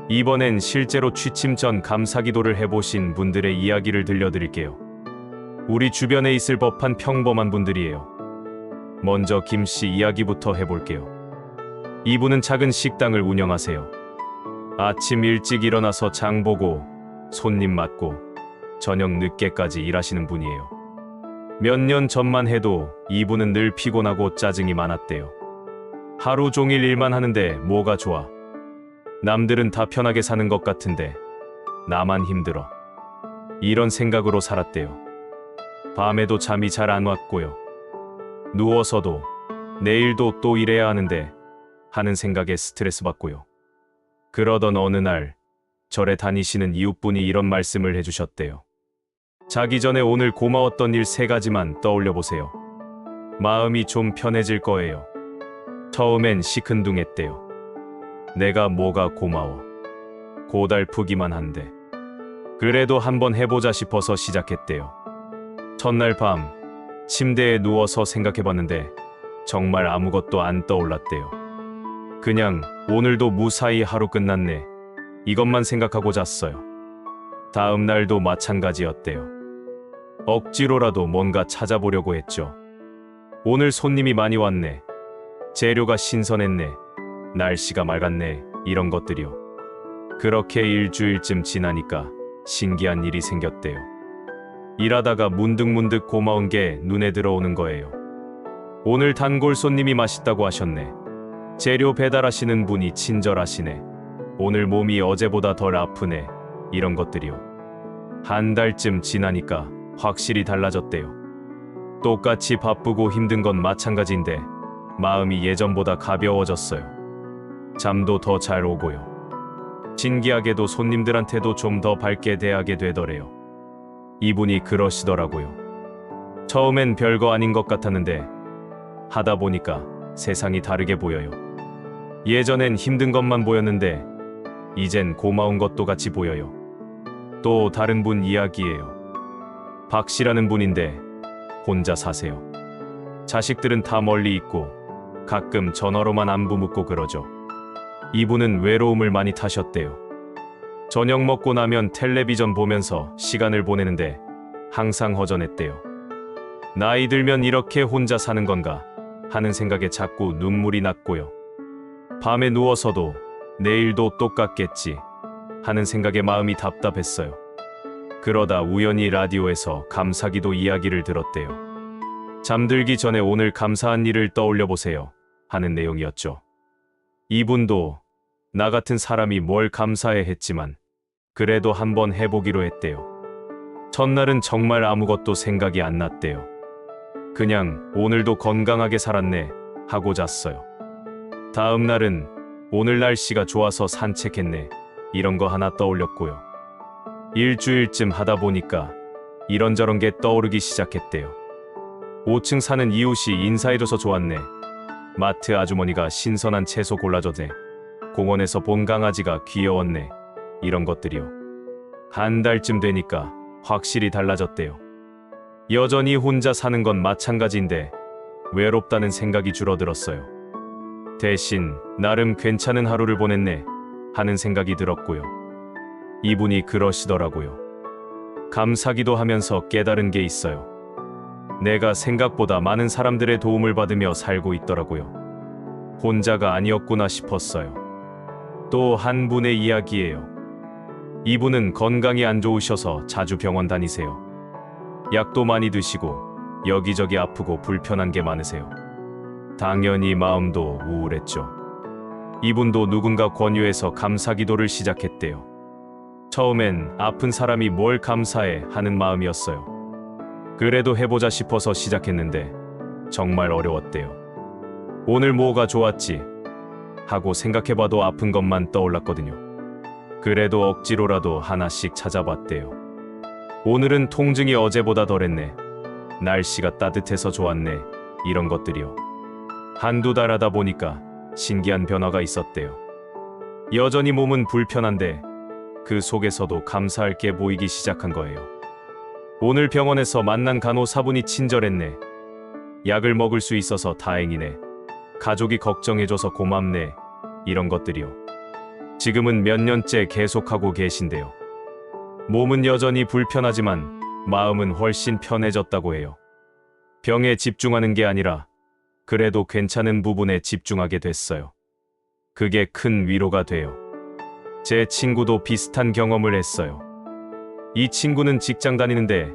이번엔 실제로 취침 전 감사기도를 해보신 분들의 이야기를 들려드릴게요. 우리 주변에 있을 법한 평범한 분들이에요. 먼저 김 씨 이야기부터 해볼게요. 이분은 작은 식당을 운영하세요. 아침 일찍 일어나서 장 보고 손님 맡고 저녁 늦게까지 일하시는 분이에요. 몇 년 전만 해도 이분은 늘 피곤하고 짜증이 많았대요. 하루 종일 일만 하는데 뭐가 좋아? 남들은 다 편하게 사는 것 같은데 나만 힘들어. 이런 생각으로 살았대요. 밤에도 잠이 잘 안 왔고요. 누워서도 내일도 또 일해야 하는데 하는 생각에 스트레스 받고요. 그러던 어느 날 절에 다니시는 이웃분이 이런 말씀을 해주셨대요. 자기 전에 오늘 고마웠던 일 3가지만 떠올려 보세요. 마음이 좀 편해질 거예요. 처음엔 시큰둥했대요. 내가 뭐가 고마워. 고달프기만 한데. 그래도 한번 해보자 싶어서 시작했대요. 첫날 밤 침대에 누워서 생각해봤는데 정말 아무것도 안 떠올랐대요. 그냥 오늘도 무사히 하루 끝났네. 이것만 생각하고 잤어요. 다음 날도 마찬가지였대요. 억지로라도 뭔가 찾아보려고 했죠. 오늘 손님이 많이 왔네. 재료가 신선했네. 날씨가 맑았네. 이런 것들이요. 그렇게 일주일쯤 지나니까 신기한 일이 생겼대요. 일하다가 문득문득 고마운 게 눈에 들어오는 거예요. 오늘 단골 손님이 맛있다고 하셨네. 재료 배달하시는 분이 친절하시네. 오늘 몸이 어제보다 덜 아프네. 이런 것들이요. 한 달쯤 지나니까 확실히 달라졌대요. 똑같이 바쁘고 힘든 건 마찬가지인데 마음이 예전보다 가벼워졌어요. 잠도 더 잘 오고요. 신기하게도 손님들한테도 좀 더 밝게 대하게 되더래요. 이분이 그러시더라고요. 처음엔 별거 아닌 것 같았는데 하다 보니까 세상이 다르게 보여요. 예전엔 힘든 것만 보였는데 이젠 고마운 것도 같이 보여요. 또 다른 분 이야기예요. 박 씨라는 분인데 혼자 사세요. 자식들은 다 멀리 있고 가끔 전화로만 안부 묻고 그러죠. 이분은 외로움을 많이 타셨대요. 저녁 먹고 나면 텔레비전 보면서 시간을 보내는데 항상 허전했대요. 나이 들면 이렇게 혼자 사는 건가 하는 생각에 자꾸 눈물이 났고요. 밤에 누워서도 내일도 똑같겠지 하는 생각에 마음이 답답했어요. 그러다 우연히 라디오에서 감사기도 이야기를 들었대요. 잠들기 전에 오늘 감사한 일을 떠올려 보세요 하는 내용이었죠. 이분도 나 같은 사람이 뭘 감사해 했지만 그래도 한번 해보기로 했대요. 첫날은 정말 아무것도 생각이 안 났대요. 그냥 오늘도 건강하게 살았네 하고 잤어요. 다음 날은 오늘 날씨가 좋아서 산책했네 이런 거 하나 떠올렸고요. 일주일쯤 하다 보니까 이런저런 게 떠오르기 시작했대요. 5층 사는 이웃이 인사해줘서 좋았네. 마트 아주머니가 신선한 채소 골라줬네. 공원에서 본 강아지가 귀여웠네. 이런 것들이요. 한 달쯤 되니까 확실히 달라졌대요. 여전히 혼자 사는 건 마찬가지인데 외롭다는 생각이 줄어들었어요. 대신 나름 괜찮은 하루를 보냈네 하는 생각이 들었고요. 이분이 그러시더라고요. 감사기도 하면서 깨달은 게 있어요. 내가 생각보다 많은 사람들의 도움을 받으며 살고 있더라고요. 혼자가 아니었구나 싶었어요. 또 한 분의 이야기예요. 이분은 건강이 안 좋으셔서 자주 병원 다니세요. 약도 많이 드시고 여기저기 아프고 불편한 게 많으세요. 당연히 마음도 우울했죠. 이분도 누군가 권유해서 감사기도를 시작했대요. 처음엔 아픈 사람이 뭘 감사해 하는 마음이었어요. 그래도 해보자 싶어서 시작했는데 정말 어려웠대요. 오늘 뭐가 좋았지 하고 생각해봐도 아픈 것만 떠올랐거든요. 그래도 억지로라도 하나씩 찾아봤대요. 오늘은 통증이 어제보다 덜했네. 날씨가 따뜻해서 좋았네. 이런 것들이요. 한두 달 하다 보니까 신기한 변화가 있었대요. 여전히 몸은 불편한데 그 속에서도 감사할 게 보이기 시작한 거예요. 오늘 병원에서 만난 간호사분이 친절했네. 약을 먹을 수 있어서 다행이네. 가족이 걱정해줘서 고맙네. 이런 것들이요. 지금은 몇 년째 계속하고 계신데요. 몸은 여전히 불편하지만 마음은 훨씬 편해졌다고 해요. 병에 집중하는 게 아니라 그래도 괜찮은 부분에 집중하게 됐어요. 그게 큰 위로가 돼요. 제 친구도 비슷한 경험을 했어요. 이 친구는 직장 다니는데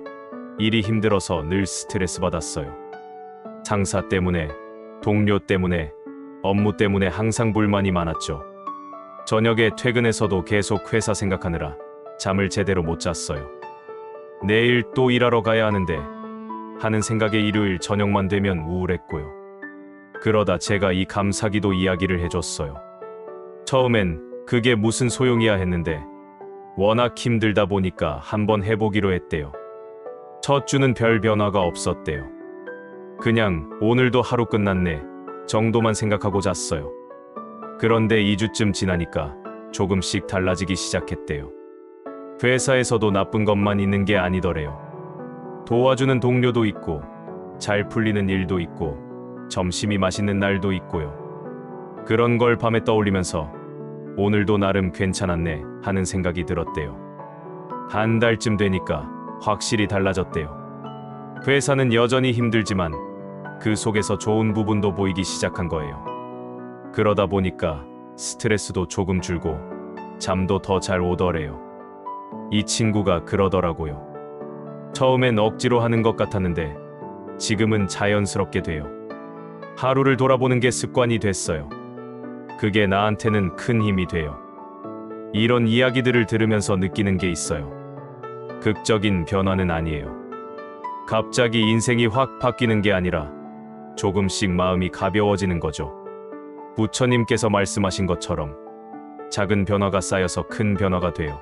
일이 힘들어서 늘 스트레스 받았어요. 상사 때문에, 동료 때문에, 업무 때문에 항상 불만이 많았죠. 저녁에 퇴근해서도 계속 회사 생각하느라 잠을 제대로 못 잤어요. 내일 또 일하러 가야 하는데 하는 생각에 일요일 저녁만 되면 우울했고요. 그러다 제가 이 감사기도 이야기를 해줬어요. 처음엔 그게 무슨 소용이야 했는데 워낙 힘들다 보니까 한번 해보기로 했대요. 첫 주는 별 변화가 없었대요. 그냥 오늘도 하루 끝났네 정도만 생각하고 잤어요. 그런데 2주쯤 지나니까 조금씩 달라지기 시작했대요. 회사에서도 나쁜 것만 있는 게 아니더래요. 도와주는 동료도 있고 잘 풀리는 일도 있고 점심이 맛있는 날도 있고요. 그런 걸 밤에 떠올리면서 오늘도 나름 괜찮았네 하는 생각이 들었대요. 한 달쯤 되니까 확실히 달라졌대요. 회사는 여전히 힘들지만 그 속에서 좋은 부분도 보이기 시작한 거예요. 그러다 보니까 스트레스도 조금 줄고 잠도 더 잘 오더래요. 이 친구가 그러더라고요. 처음엔 억지로 하는 것 같았는데 지금은 자연스럽게 돼요. 하루를 돌아보는 게 습관이 됐어요. 그게 나한테는 큰 힘이 돼요. 이런 이야기들을 들으면서 느끼는 게 있어요. 극적인 변화는 아니에요. 갑자기 인생이 확 바뀌는 게 아니라 조금씩 마음이 가벼워지는 거죠. 부처님께서 말씀하신 것처럼 작은 변화가 쌓여서 큰 변화가 돼요.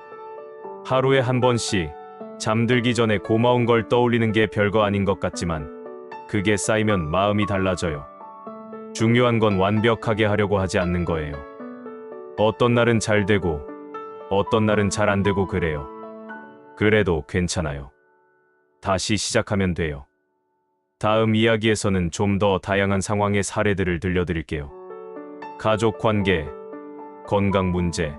하루에 한 번씩 잠들기 전에 고마운 걸 떠올리는 게 별거 아닌 것 같지만 그게 쌓이면 마음이 달라져요. 중요한 건 완벽하게 하려고 하지 않는 거예요. 어떤 날은 잘 되고 어떤 날은 잘 안 되고 그래요. 그래도 괜찮아요. 다시 시작하면 돼요. 다음 이야기에서는 좀 더 다양한 상황의 사례들을 들려드릴게요. 가족 관계, 건강 문제,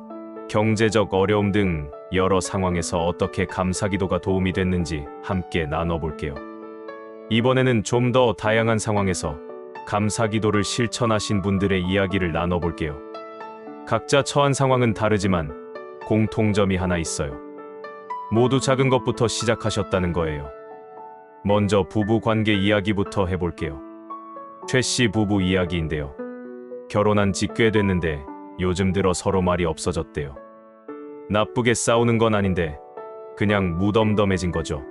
경제적 어려움 등 여러 상황에서 어떻게 감사기도가 도움이 됐는지 함께 나눠볼게요. 이번에는 좀 더 다양한 상황에서 감사기도를 실천하신 분들의 이야기를 나눠볼게요. 각자 처한 상황은 다르지만 공통점이 하나 있어요. 모두 작은 것부터 시작하셨다는 거예요. 먼저 부부 관계 이야기부터 해볼게요. 최 씨 부부 이야기인데요. 결혼한 지 꽤 됐는데 요즘 들어 서로 말이 없어졌대요. 나쁘게 싸우는 건 아닌데 그냥 무덤덤해진 거죠.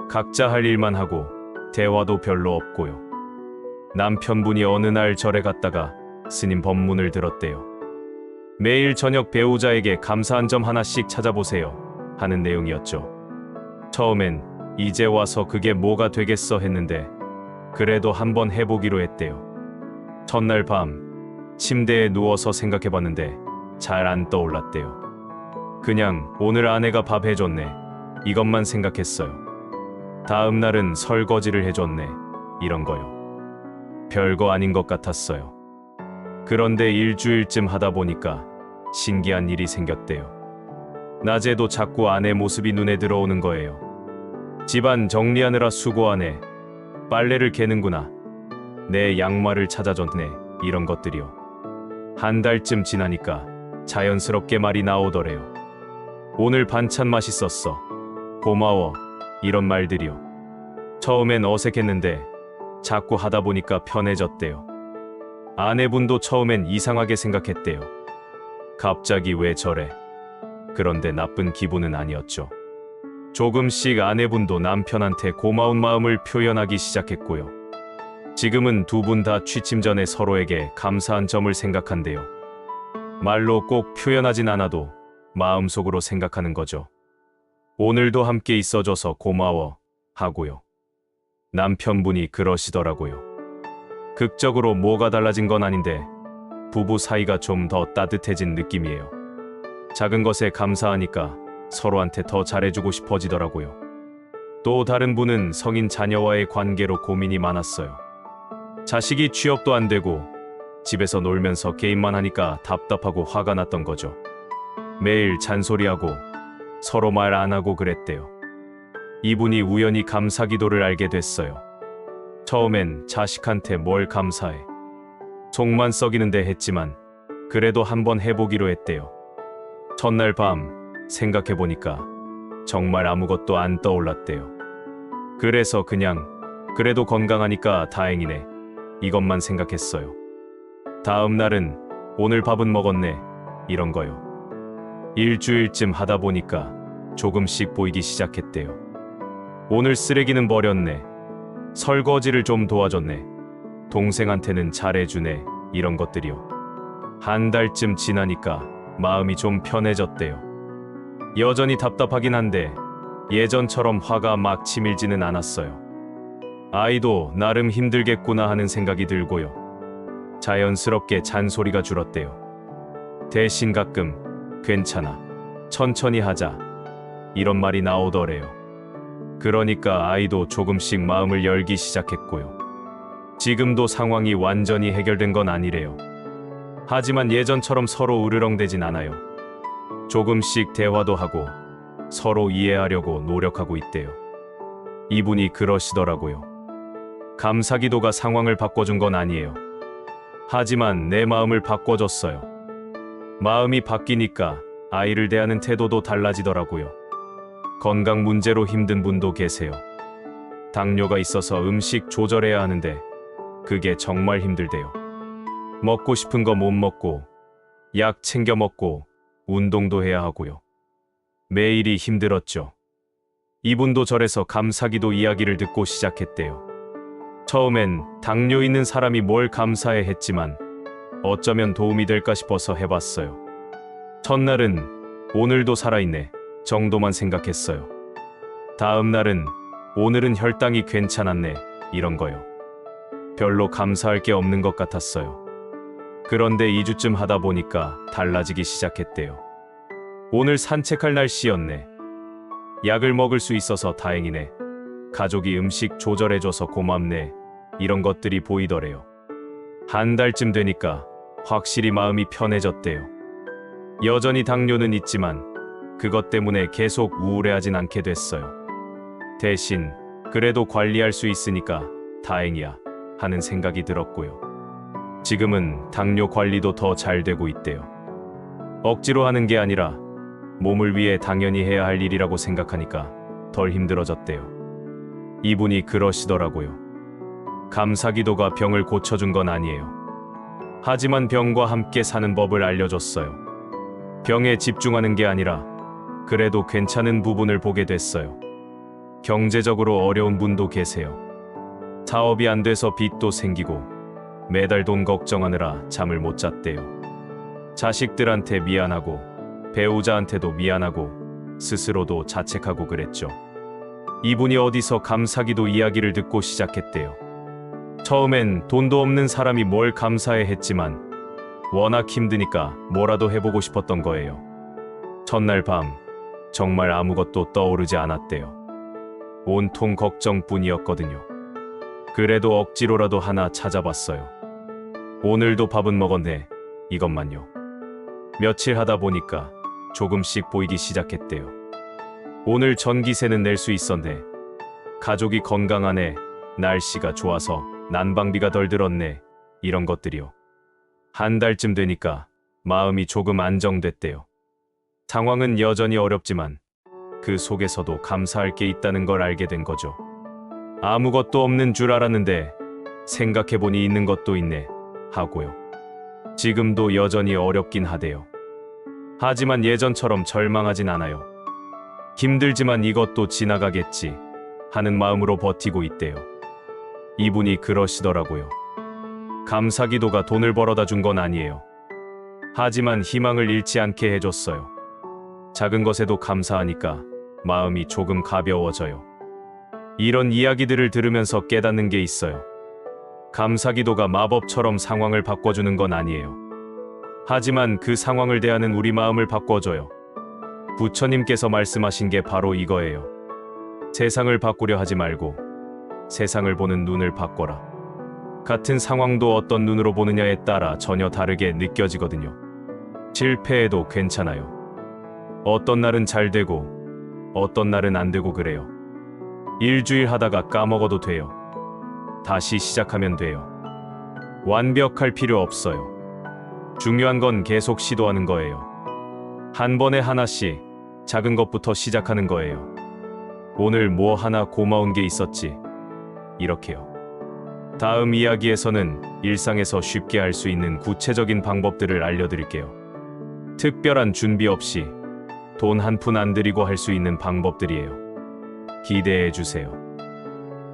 각자 할 일만 하고 대화도 별로 없고요. 남편분이 어느 날 절에 갔다가 스님 법문을 들었대요. 매일 저녁 배우자에게 감사한 점 하나씩 찾아보세요 하는 내용이었죠. 처음엔 이제 와서 그게 뭐가 되겠어 했는데 그래도 한번 해보기로 했대요. 첫날 밤 침대에 누워서 생각해봤는데 잘 안 떠올랐대요. 그냥 오늘 아내가 밥 해줬네 이것만 생각했어요. 다음 날은 설거지를 해줬네 이런 거요. 별거 아닌 것 같았어요. 그런데 일주일쯤 하다 보니까 신기한 일이 생겼대요. 낮에도 자꾸 아내 모습이 눈에 들어오는 거예요. 집안 정리하느라 수고하네. 빨래를 개는구나. 내 양말을 찾아줬네. 이런 것들이요. 한 달쯤 지나니까 자연스럽게 말이 나오더래요. 오늘 반찬 맛있었어. 고마워. 이런 말들이요. 처음엔 어색했는데 자꾸 하다 보니까 편해졌대요. 아내분도 처음엔 이상하게 생각했대요. 갑자기 왜 저래? 그런데 나쁜 기분은 아니었죠. 조금씩 아내분도 남편한테 고마운 마음을 표현하기 시작했고요. 지금은 두 분 다 취침 전에 서로에게 감사한 점을 생각한대요. 말로 꼭 표현하진 않아도 마음속으로 생각하는 거죠. 오늘도 함께 있어줘서 고마워 하고요. 남편분이 그러시더라고요. 극적으로 뭐가 달라진 건 아닌데 부부 사이가 좀 더 따뜻해진 느낌이에요. 작은 것에 감사하니까 서로한테 더 잘해주고 싶어지더라고요. 또 다른 분은 성인 자녀와의 관계로 고민이 많았어요. 자식이 취업도 안 되고 집에서 놀면서 게임만 하니까 답답하고 화가 났던 거죠. 매일 잔소리하고 서로 말 안 하고 그랬대요. 이분이 우연히 감사기도를 알게 됐어요. 처음엔 자식한테 뭘 감사해. 속만 썩이는데 했지만 그래도 한번 해보기로 했대요. 첫날 밤 생각해보니까 정말 아무것도 안 떠올랐대요. 그래서 그냥 그래도 건강하니까 다행이네 이것만 생각했어요. 다음 날은 오늘 밥은 먹었네 이런 거요. 일주일쯤 하다 보니까 조금씩 보이기 시작했대요. 오늘 쓰레기는 버렸네. 설거지를 좀 도와줬네. 동생한테는 잘해주네. 이런 것들이요. 한 달쯤 지나니까 마음이 좀 편해졌대요. 여전히 답답하긴 한데 예전처럼 화가 막 치밀지는 않았어요. 아이도 나름 힘들겠구나 하는 생각이 들고요. 자연스럽게 잔소리가 줄었대요. 대신 가끔 괜찮아. 천천히 하자. 이런 말이 나오더래요. 그러니까 아이도 조금씩 마음을 열기 시작했고요. 지금도 상황이 완전히 해결된 건 아니래요. 하지만 예전처럼 서로 으르렁대진 않아요. 조금씩 대화도 하고 서로 이해하려고 노력하고 있대요. 이분이 그러시더라고요. 감사기도가 상황을 바꿔준 건 아니에요. 하지만 내 마음을 바꿔줬어요. 마음이 바뀌니까 아이를 대하는 태도도 달라지더라고요. 건강 문제로 힘든 분도 계세요. 당뇨가 있어서 음식 조절해야 하는데 그게 정말 힘들대요. 먹고 싶은 거 못 먹고 약 챙겨 먹고 운동도 해야 하고요. 매일이 힘들었죠. 이분도 절에서 감사기도 이야기를 듣고 시작했대요. 처음엔 당뇨 있는 사람이 뭘 감사해 했지만 어쩌면 도움이 될까 싶어서 해봤어요. 첫날은 오늘도 살아있네 정도만 생각했어요. 다음 날은 오늘은 혈당이 괜찮았네 이런 거요. 별로 감사할 게 없는 것 같았어요. 그런데 2주쯤 하다 보니까 달라지기 시작했대요. 오늘 산책할 날씨였네. 약을 먹을 수 있어서 다행이네. 가족이 음식 조절해줘서 고맙네. 이런 것들이 보이더래요. 한 달쯤 되니까 확실히 마음이 편해졌대요. 여전히 당뇨는 있지만 그것 때문에 계속 우울해하진 않게 됐어요. 대신 그래도 관리할 수 있으니까 다행이야 하는 생각이 들었고요. 지금은 당뇨 관리도 더 잘 되고 있대요. 억지로 하는 게 아니라 몸을 위해 당연히 해야 할 일이라고 생각하니까 덜 힘들어졌대요. 이분이 그러시더라고요. 감사기도가 병을 고쳐준 건 아니에요. 하지만 병과 함께 사는 법을 알려줬어요. 병에 집중하는 게 아니라 그래도 괜찮은 부분을 보게 됐어요. 경제적으로 어려운 분도 계세요. 사업이 안 돼서 빚도 생기고 매달 돈 걱정하느라 잠을 못 잤대요. 자식들한테 미안하고 배우자한테도 미안하고 스스로도 자책하고 그랬죠. 이분이 어디서 감사기도 이야기를 듣고 시작했대요. 처음엔 돈도 없는 사람이 뭘 감사해 했지만 워낙 힘드니까 뭐라도 해보고 싶었던 거예요. 첫날 밤 정말 아무것도 떠오르지 않았대요. 온통 걱정뿐이었거든요. 그래도 억지로라도 하나 찾아봤어요. 오늘도 밥은 먹었네. 이것만요. 며칠 하다 보니까 조금씩 보이기 시작했대요. 오늘 전기세는 낼 수 있었네. 가족이 건강하네. 날씨가 좋아서 난방비가 덜 들었네. 이런 것들이요. 한 달쯤 되니까 마음이 조금 안정됐대요. 상황은 여전히 어렵지만 그 속에서도 감사할 게 있다는 걸 알게 된 거죠. 아무것도 없는 줄 알았는데 생각해보니 있는 것도 있네 하고요. 지금도 여전히 어렵긴 하대요. 하지만 예전처럼 절망하진 않아요. 힘들지만 이것도 지나가겠지 하는 마음으로 버티고 있대요. 이분이 그러시더라고요. 감사기도가 돈을 벌어다 준 건 아니에요. 하지만 희망을 잃지 않게 해줬어요. 작은 것에도 감사하니까 마음이 조금 가벼워져요. 이런 이야기들을 들으면서 깨닫는 게 있어요. 감사기도가 마법처럼 상황을 바꿔주는 건 아니에요. 하지만 그 상황을 대하는 우리 마음을 바꿔줘요. 부처님께서 말씀하신 게 바로 이거예요. 세상을 바꾸려 하지 말고 세상을 보는 눈을 바꿔라. 같은 상황도 어떤 눈으로 보느냐에 따라 전혀 다르게 느껴지거든요. 실패해도 괜찮아요. 어떤 날은 잘 되고 어떤 날은 안 되고 그래요. 일주일 하다가 까먹어도 돼요. 다시 시작하면 돼요. 완벽할 필요 없어요. 중요한 건 계속 시도하는 거예요. 한 번에 하나씩 작은 것부터 시작하는 거예요. 오늘 뭐 하나 고마운 게 있었지. 이렇게요. 다음 이야기에서는 일상에서 쉽게 할 수 있는 구체적인 방법들을 알려드릴게요. 특별한 준비 없이 돈 한 푼 안 들이고 할 수 있는 방법들이에요. 기대해 주세요.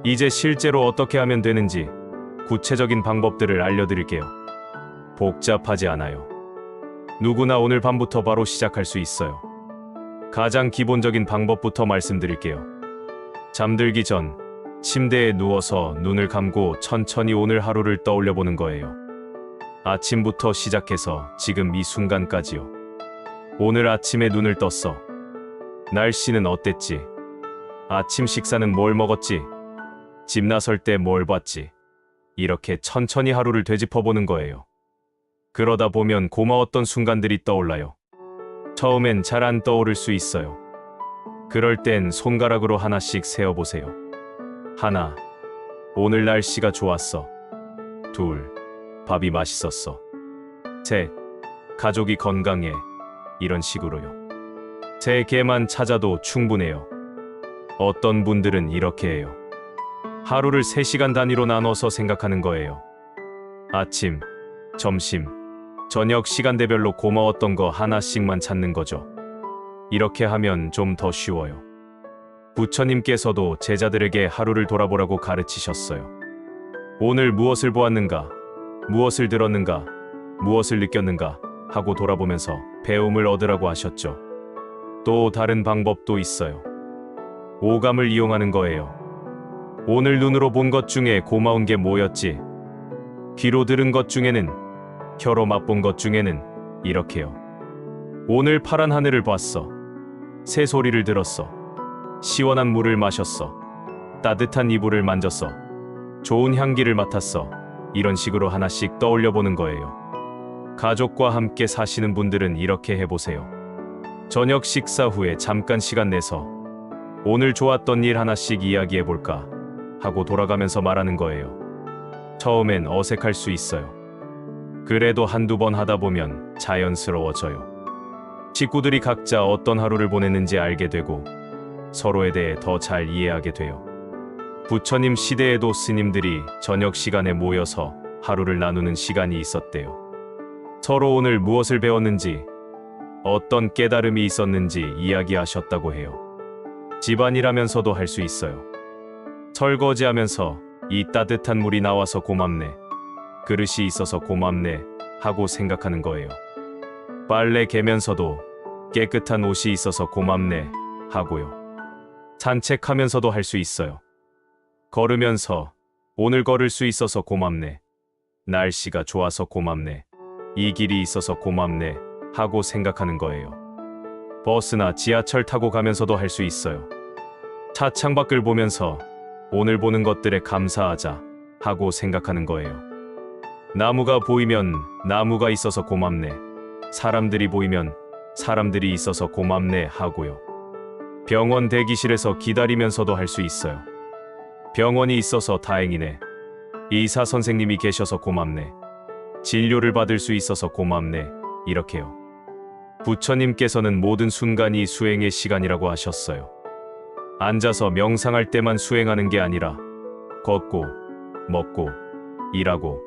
이제 실제로 어떻게 하면 되는지 구체적인 방법들을 알려드릴게요. 복잡하지 않아요. 누구나 오늘 밤부터 바로 시작할 수 있어요. 가장 기본적인 방법부터 말씀드릴게요. 잠들기 전 침대에 누워서 눈을 감고 천천히 오늘 하루를 떠올려 보는 거예요. 아침부터 시작해서 지금 이 순간까지요. 오늘 아침에 눈을 떴어. 날씨는 어땠지? 아침 식사는 뭘 먹었지? 집 나설 때 뭘 봤지? 이렇게 천천히 하루를 되짚어 보는 거예요. 그러다 보면 고마웠던 순간들이 떠올라요. 처음엔 잘 안 떠오를 수 있어요. 그럴 땐 손가락으로 하나씩 세어보세요. 하나, 오늘 날씨가 좋았어. 둘, 밥이 맛있었어. 셋, 가족이 건강해. 이런 식으로요. 3개만 찾아도 충분해요. 어떤 분들은 이렇게 해요. 하루를 3시간 단위로 나눠서 생각하는 거예요. 아침, 점심, 저녁 시간대별로 고마웠던 거 하나씩만 찾는 거죠. 이렇게 하면 좀 더 쉬워요. 부처님께서도 제자들에게 하루를 돌아보라고 가르치셨어요. 오늘 무엇을 보았는가, 무엇을 들었는가, 무엇을 느꼈는가 하고 돌아보면서 배움을 얻으라고 하셨죠. 또 다른 방법도 있어요. 오감을 이용하는 거예요. 오늘 눈으로 본 것 중에 고마운 게 뭐였지? 귀로 들은 것 중에는, 혀로 맛본 것 중에는 이렇게요. 오늘 파란 하늘을 봤어. 새 소리를 들었어. 시원한 물을 마셨어. 따뜻한 이불을 만졌어. 좋은 향기를 맡았어. 이런 식으로 하나씩 떠올려 보는 거예요. 가족과 함께 사시는 분들은 이렇게 해보세요. 저녁 식사 후에 잠깐 시간 내서 오늘 좋았던 일 하나씩 이야기해 볼까 하고 돌아가면서 말하는 거예요. 처음엔 어색할 수 있어요. 그래도 한두 번 하다 보면 자연스러워져요. 식구들이 각자 어떤 하루를 보냈는지 알게 되고 서로에 대해 더 잘 이해하게 돼요. 부처님 시대에도 스님들이 저녁 시간에 모여서 하루를 나누는 시간이 있었대요. 서로 오늘 무엇을 배웠는지, 어떤 깨달음이 있었는지 이야기하셨다고 해요. 집안일하면서도 할 수 있어요. 설거지하면서 이 따뜻한 물이 나와서 고맙네, 그릇이 있어서 고맙네 하고 생각하는 거예요. 빨래 개면서도 깨끗한 옷이 있어서 고맙네 하고요. 산책하면서도 할 수 있어요. 걸으면서 오늘 걸을 수 있어서 고맙네, 날씨가 좋아서 고맙네, 이 길이 있어서 고맙네 하고 생각하는 거예요. 버스나 지하철 타고 가면서도 할 수 있어요. 차 창밖을 보면서 오늘 보는 것들에 감사하자 하고 생각하는 거예요. 나무가 보이면 나무가 있어서 고맙네, 사람들이 보이면 사람들이 있어서 고맙네 하고요. 병원 대기실에서 기다리면서도 할 수 있어요. 병원이 있어서 다행이네, 의사 선생님이 계셔서 고맙네, 진료를 받을 수 있어서 고맙네, 이렇게요. 부처님께서는 모든 순간이 수행의 시간이라고 하셨어요. 앉아서 명상할 때만 수행하는 게 아니라 걷고, 먹고, 일하고,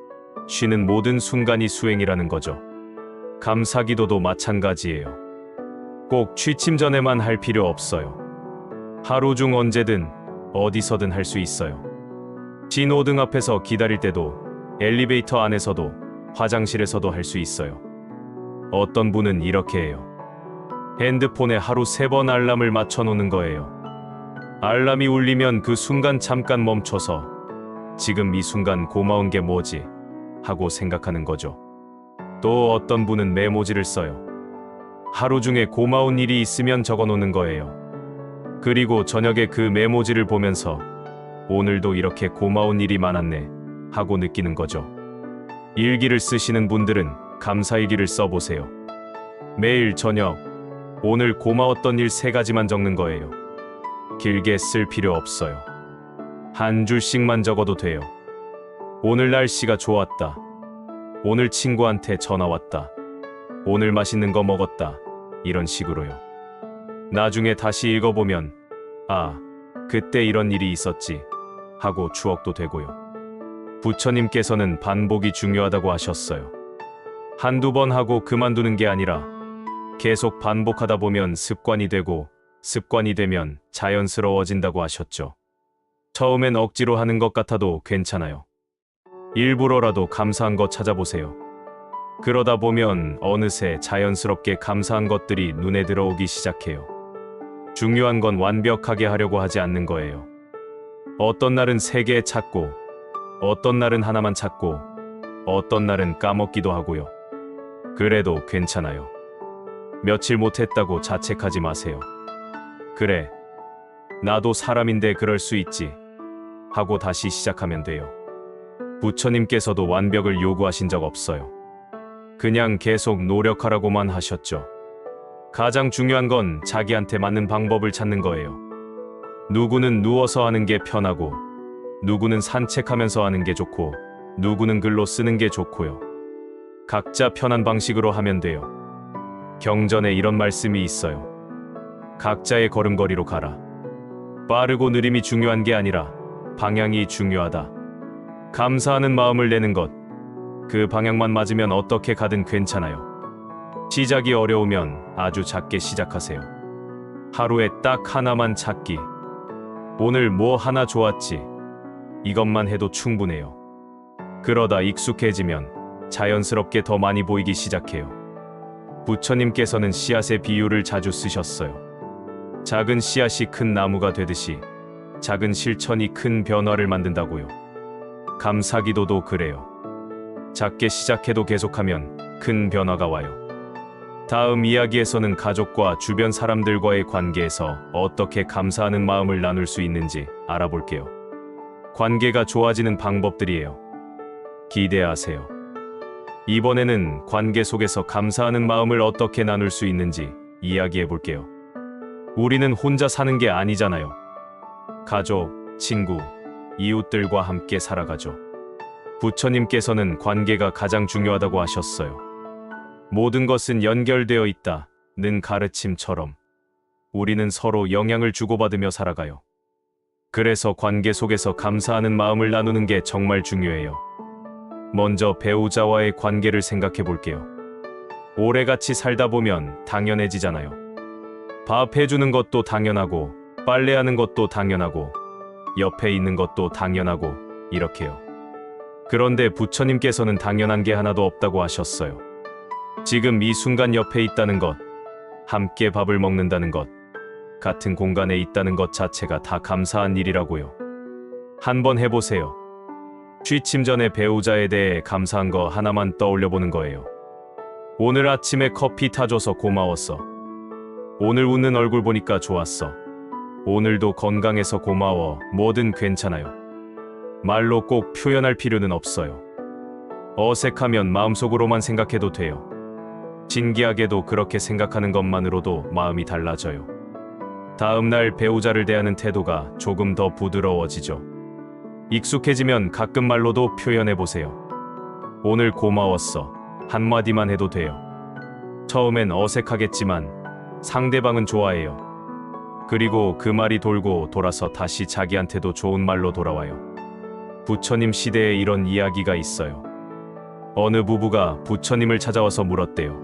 쉬는 모든 순간이 수행이라는 거죠. 감사기도도 마찬가지예요. 꼭 취침 전에만 할 필요 없어요. 하루 중 언제든 어디서든 할 수 있어요. 신호등 앞에서 기다릴 때도, 엘리베이터 안에서도, 화장실에서도 할 수 있어요. 어떤 분은 이렇게 해요. 핸드폰에 하루 3번 알람을 맞춰 놓는 거예요. 알람이 울리면 그 순간 잠깐 멈춰서 지금 이 순간 고마운 게 뭐지 하고 생각하는 거죠. 또 어떤 분은 메모지를 써요. 하루 중에 고마운 일이 있으면 적어 놓는 거예요. 그리고 저녁에 그 메모지를 보면서 오늘도 이렇게 고마운 일이 많았네 하고 느끼는 거죠. 일기를 쓰시는 분들은 감사일기를 써보세요. 매일 저녁, 오늘 고마웠던 일 3가지만 적는 거예요. 길게 쓸 필요 없어요. 한 줄씩만 적어도 돼요. 오늘 날씨가 좋았다. 오늘 친구한테 전화 왔다. 오늘 맛있는 거 먹었다. 이런 식으로요. 나중에 다시 읽어보면 아, 그때 이런 일이 있었지 하고 추억도 되고요. 부처님께서는 반복이 중요하다고 하셨어요. 한두 번 하고 그만두는 게 아니라 계속 반복하다 보면 습관이 되고 습관이 되면 자연스러워진다고 하셨죠. 처음엔 억지로 하는 것 같아도 괜찮아요. 일부러라도 감사한 것 찾아보세요. 그러다 보면 어느새 자연스럽게 감사한 것들이 눈에 들어오기 시작해요. 중요한 건 완벽하게 하려고 하지 않는 거예요. 어떤 날은 3개 찾고, 어떤 날은 하나만 찾고, 어떤 날은 까먹기도 하고요. 그래도 괜찮아요. 며칠 못했다고 자책하지 마세요. 그래, 나도 사람인데 그럴 수 있지 하고 다시 시작하면 돼요. 부처님께서도 완벽을 요구하신 적 없어요. 그냥 계속 노력하라고만 하셨죠. 가장 중요한 건 자기한테 맞는 방법을 찾는 거예요. 누구는 누워서 하는 게 편하고, 누구는 산책하면서 하는 게 좋고, 누구는 글로 쓰는 게 좋고요. 각자 편한 방식으로 하면 돼요. 경전에 이런 말씀이 있어요. 각자의 걸음걸이로 가라. 빠르고 느림이 중요한 게 아니라 방향이 중요하다. 감사하는 마음을 내는 것, 그 방향만 맞으면 어떻게 가든 괜찮아요. 시작이 어려우면 아주 작게 시작하세요. 하루에 딱 하나만 찾기. 오늘 뭐 하나 좋았지. 이것만 해도 충분해요. 그러다 익숙해지면 자연스럽게 더 많이 보이기 시작해요. 부처님께서는 씨앗의 비유를 자주 쓰셨어요. 작은 씨앗이 큰 나무가 되듯이 작은 실천이 큰 변화를 만든다고요. 감사기도도 그래요. 작게 시작해도 계속하면 큰 변화가 와요. 다음 이야기에서는 가족과 주변 사람들과의 관계에서 어떻게 감사하는 마음을 나눌 수 있는지 알아볼게요. 관계가 좋아지는 방법들이에요. 기대하세요. 이번에는 관계 속에서 감사하는 마음을 어떻게 나눌 수 있는지 이야기해 볼게요. 우리는 혼자 사는 게 아니잖아요. 가족, 친구, 이웃들과 함께 살아가죠. 부처님께서는 관계가 가장 중요하다고 하셨어요. 모든 것은 연결되어 있다는 가르침처럼 우리는 서로 영향을 주고받으며 살아가요. 그래서 관계 속에서 감사하는 마음을 나누는 게 정말 중요해요. 먼저 배우자와의 관계를 생각해 볼게요. 오래 같이 살다 보면 당연해지잖아요. 밥 해주는 것도 당연하고, 빨래하는 것도 당연하고, 옆에 있는 것도 당연하고, 이렇게요. 그런데 부처님께서는 당연한 게 하나도 없다고 하셨어요. 지금 이 순간 옆에 있다는 것, 함께 밥을 먹는다는 것, 같은 공간에 있다는 것 자체가 다 감사한 일이라고요. 한번 해보세요. 취침 전에 배우자에 대해 감사한 거 하나만 떠올려 보는 거예요. 오늘 아침에 커피 타줘서 고마웠어. 오늘 웃는 얼굴 보니까 좋았어. 오늘도 건강해서 고마워. 뭐든 괜찮아요. 말로 꼭 표현할 필요는 없어요. 어색하면 마음속으로만 생각해도 돼요. 진기하게도 그렇게 생각하는 것만으로도 마음이 달라져요. 다음날 배우자를 대하는 태도가 조금 더 부드러워지죠. 익숙해지면 가끔 말로도 표현해보세요. 오늘 고마웠어. 한마디만 해도 돼요. 처음엔 어색하겠지만 상대방은 좋아해요. 그리고 그 말이 돌고 돌아서 다시 자기한테도 좋은 말로 돌아와요. 부처님 시대에 이런 이야기가 있어요. 어느 부부가 부처님을 찾아와서 물었대요.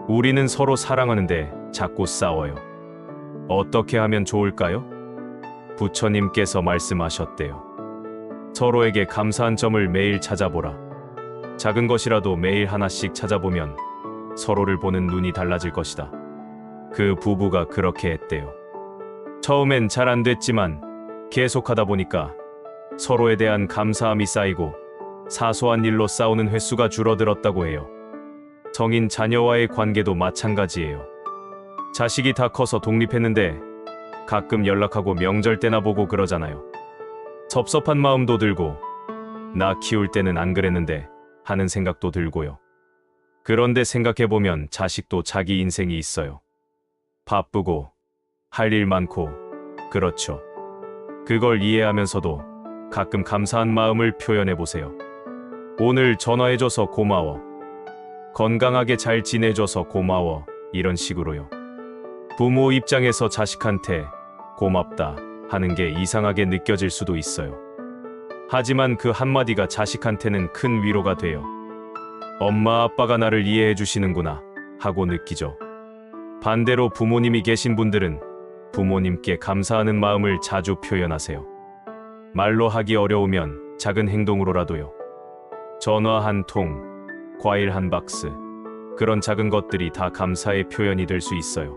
우리는 서로 사랑하는데 자꾸 싸워요. 어떻게 하면 좋을까요? 부처님께서 말씀하셨대요. 서로에게 감사한 점을 매일 찾아보라. 작은 것이라도 매일 하나씩 찾아보면 서로를 보는 눈이 달라질 것이다. 그 부부가 그렇게 했대요. 처음엔 잘 안 됐지만 계속하다 보니까 서로에 대한 감사함이 쌓이고 사소한 일로 싸우는 횟수가 줄어들었다고 해요. 성인 자녀와의 관계도 마찬가지예요. 자식이 다 커서 독립했는데 가끔 연락하고 명절 때나 보고 그러잖아요. 섭섭한 마음도 들고 나 키울 때는 안 그랬는데 하는 생각도 들고요. 그런데 생각해보면 자식도 자기 인생이 있어요. 바쁘고 할 일 많고 그렇죠. 그걸 이해하면서도 가끔 감사한 마음을 표현해보세요. 오늘 전화해줘서 고마워. 건강하게 잘 지내줘서 고마워. 이런 식으로요. 부모 입장에서 자식한테 고맙다 하는 게 이상하게 느껴질 수도 있어요. 하지만 그 한마디가 자식한테는 큰 위로가 돼요. 엄마 아빠가 나를 이해해 주시는구나 하고 느끼죠. 반대로 부모님이 계신 분들은 부모님께 감사하는 마음을 자주 표현하세요. 말로 하기 어려우면 작은 행동으로라도요. 전화 한 통, 과일 한 박스, 그런 작은 것들이 다 감사의 표현이 될 수 있어요.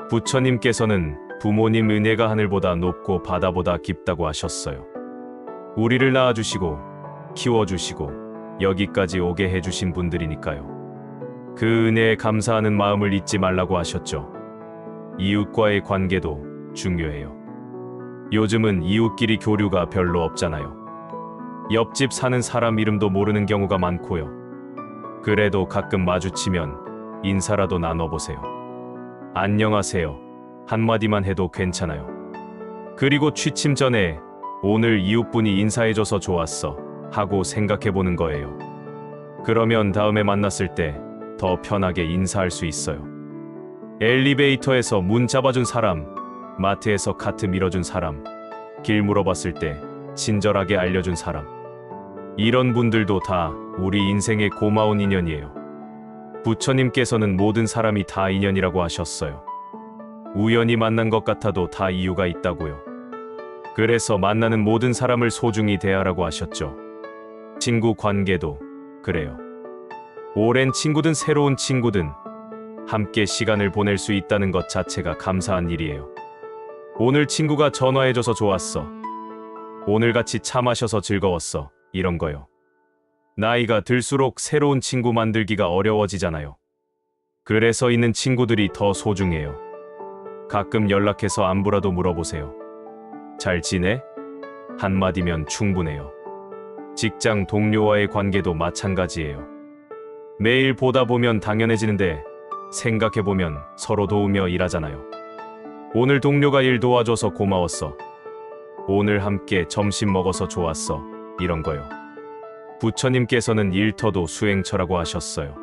부처님께서는 부모님 은혜가 하늘보다 높고 바다보다 깊다고 하셨어요. 우리를 낳아주시고 키워주시고 여기까지 오게 해주신 분들이니까요. 그 은혜에 감사하는 마음을 잊지 말라고 하셨죠. 이웃과의 관계도 중요해요. 요즘은 이웃끼리 교류가 별로 없잖아요. 옆집 사는 사람 이름도 모르는 경우가 많고요. 그래도 가끔 마주치면 인사라도 나눠보세요. 안녕하세요. 한마디만 해도 괜찮아요. 그리고 취침 전에 오늘 이웃분이 인사해줘서 좋았어 하고 생각해보는 거예요. 그러면 다음에 만났을 때 더 편하게 인사할 수 있어요. 엘리베이터에서 문 잡아준 사람, 마트에서 카트 밀어준 사람, 길 물어봤을 때 친절하게 알려준 사람. 이런 분들도 다 우리 인생의 고마운 인연이에요. 부처님께서는 모든 사람이 다 인연이라고 하셨어요. 우연히 만난 것 같아도 다 이유가 있다고요. 그래서 만나는 모든 사람을 소중히 대하라고 하셨죠. 친구 관계도 그래요. 오랜 친구든 새로운 친구든 함께 시간을 보낼 수 있다는 것 자체가 감사한 일이에요. 오늘 친구가 전화해줘서 좋았어. 오늘 같이 차 마셔서 즐거웠어. 이런 거요. 나이가 들수록 새로운 친구 만들기가 어려워지잖아요. 그래서 있는 친구들이 더 소중해요. 가끔 연락해서 안부라도 물어보세요. 잘 지내? 한마디면 충분해요. 직장 동료와의 관계도 마찬가지예요. 매일 보다 보면 당연해지는데 생각해보면 서로 도우며 일하잖아요. 오늘 동료가 일 도와줘서 고마웠어. 오늘 함께 점심 먹어서 좋았어. 이런 거요. 부처님께서는 일터도 수행처라고 하셨어요.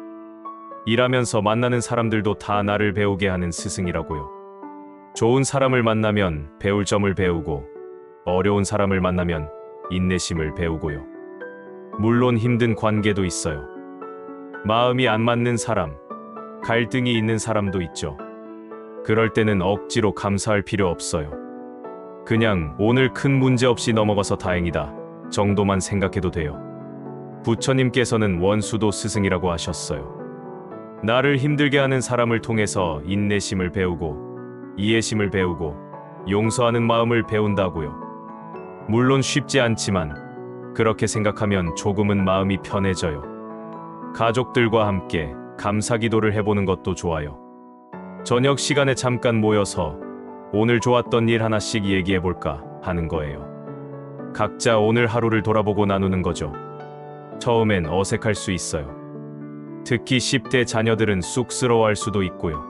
일하면서 만나는 사람들도 다 나를 배우게 하는 스승이라고요. 좋은 사람을 만나면 배울 점을 배우고 어려운 사람을 만나면 인내심을 배우고요. 물론 힘든 관계도 있어요. 마음이 안 맞는 사람, 갈등이 있는 사람도 있죠. 그럴 때는 억지로 감사할 필요 없어요. 그냥 오늘 큰 문제 없이 넘어가서 다행이다 정도만 생각해도 돼요. 부처님께서는 원수도 스승이라고 하셨어요. 나를 힘들게 하는 사람을 통해서 인내심을 배우고 이해심을 배우고 용서하는 마음을 배운다고요. 물론 쉽지 않지만 그렇게 생각하면 조금은 마음이 편해져요. 가족들과 함께 감사 기도를 해보는 것도 좋아요. 저녁 시간에 잠깐 모여서 오늘 좋았던 일 하나씩 얘기해볼까 하는 거예요. 각자 오늘 하루를 돌아보고 나누는 거죠. 처음엔 어색할 수 있어요. 특히 10대 자녀들은 쑥스러워할 수도 있고요.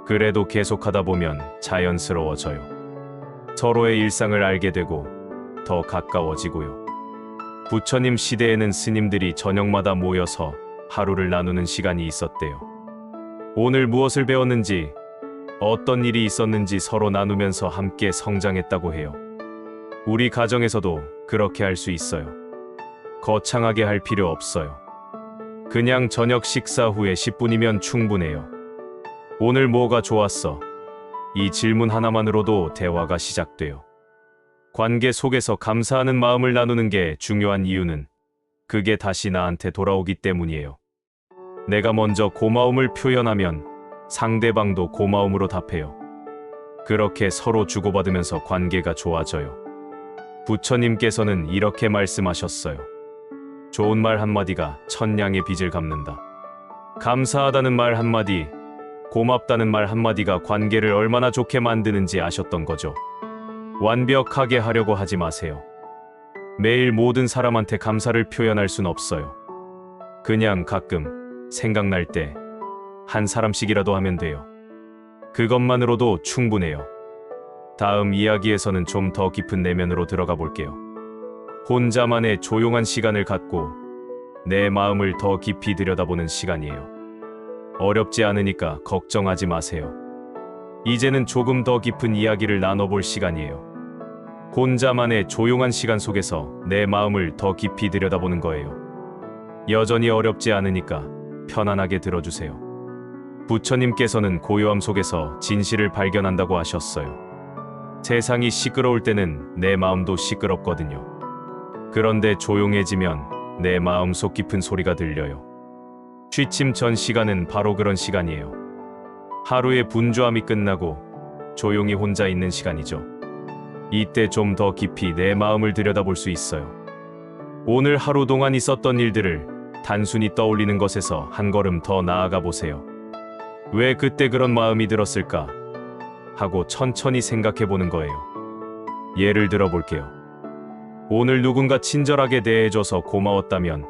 그래도 계속하다 보면 자연스러워져요. 서로의 일상을 알게 되고 더 가까워지고요. 부처님 시대에는 스님들이 저녁마다 모여서 하루를 나누는 시간이 있었대요. 오늘 무엇을 배웠는지, 어떤 일이 있었는지 서로 나누면서 함께 성장했다고 해요. 우리 가정에서도 그렇게 할 수 있어요. 거창하게 할 필요 없어요. 그냥 저녁 식사 후에 10분이면 충분해요. 오늘 뭐가 좋았어? 이 질문 하나만으로도 대화가 시작돼요. 관계 속에서 감사하는 마음을 나누는 게 중요한 이유는 그게 다시 나한테 돌아오기 때문이에요. 내가 먼저 고마움을 표현하면 상대방도 고마움으로 답해요. 그렇게 서로 주고받으면서 관계가 좋아져요. 부처님께서는 이렇게 말씀하셨어요. 좋은 말 한마디가 천냥의 빚을 갚는다. 감사하다는 말 한마디, 고맙다는 말 한마디가 관계를 얼마나 좋게 만드는지 아셨던 거죠. 완벽하게 하려고 하지 마세요. 매일 모든 사람한테 감사를 표현할 순 없어요. 그냥 가끔 생각날 때 한 사람씩이라도 하면 돼요. 그것만으로도 충분해요. 다음 이야기에서는 좀 더 깊은 내면으로 들어가 볼게요. 혼자만의 조용한 시간을 갖고 내 마음을 더 깊이 들여다보는 시간이에요. 어렵지 않으니까 걱정하지 마세요. 이제는 조금 더 깊은 이야기를 나눠볼 시간이에요. 혼자만의 조용한 시간 속에서 내 마음을 더 깊이 들여다보는 거예요. 여전히 어렵지 않으니까 편안하게 들어주세요. 부처님께서는 고요함 속에서 진실을 발견한다고 하셨어요. 세상이 시끄러울 때는 내 마음도 시끄럽거든요. 그런데 조용해지면 내 마음속 깊은 소리가 들려요. 취침 전 시간은 바로 그런 시간이에요. 하루의 분주함이 끝나고 조용히 혼자 있는 시간이죠. 이때 좀 더 깊이 내 마음을 들여다볼 수 있어요. 오늘 하루 동안 있었던 일들을 단순히 떠올리는 것에서 한 걸음 더 나아가 보세요. 왜 그때 그런 마음이 들었을까? 하고 천천히 생각해 보는 거예요. 예를 들어 볼게요. 오늘 누군가 친절하게 대해줘서 고마웠다면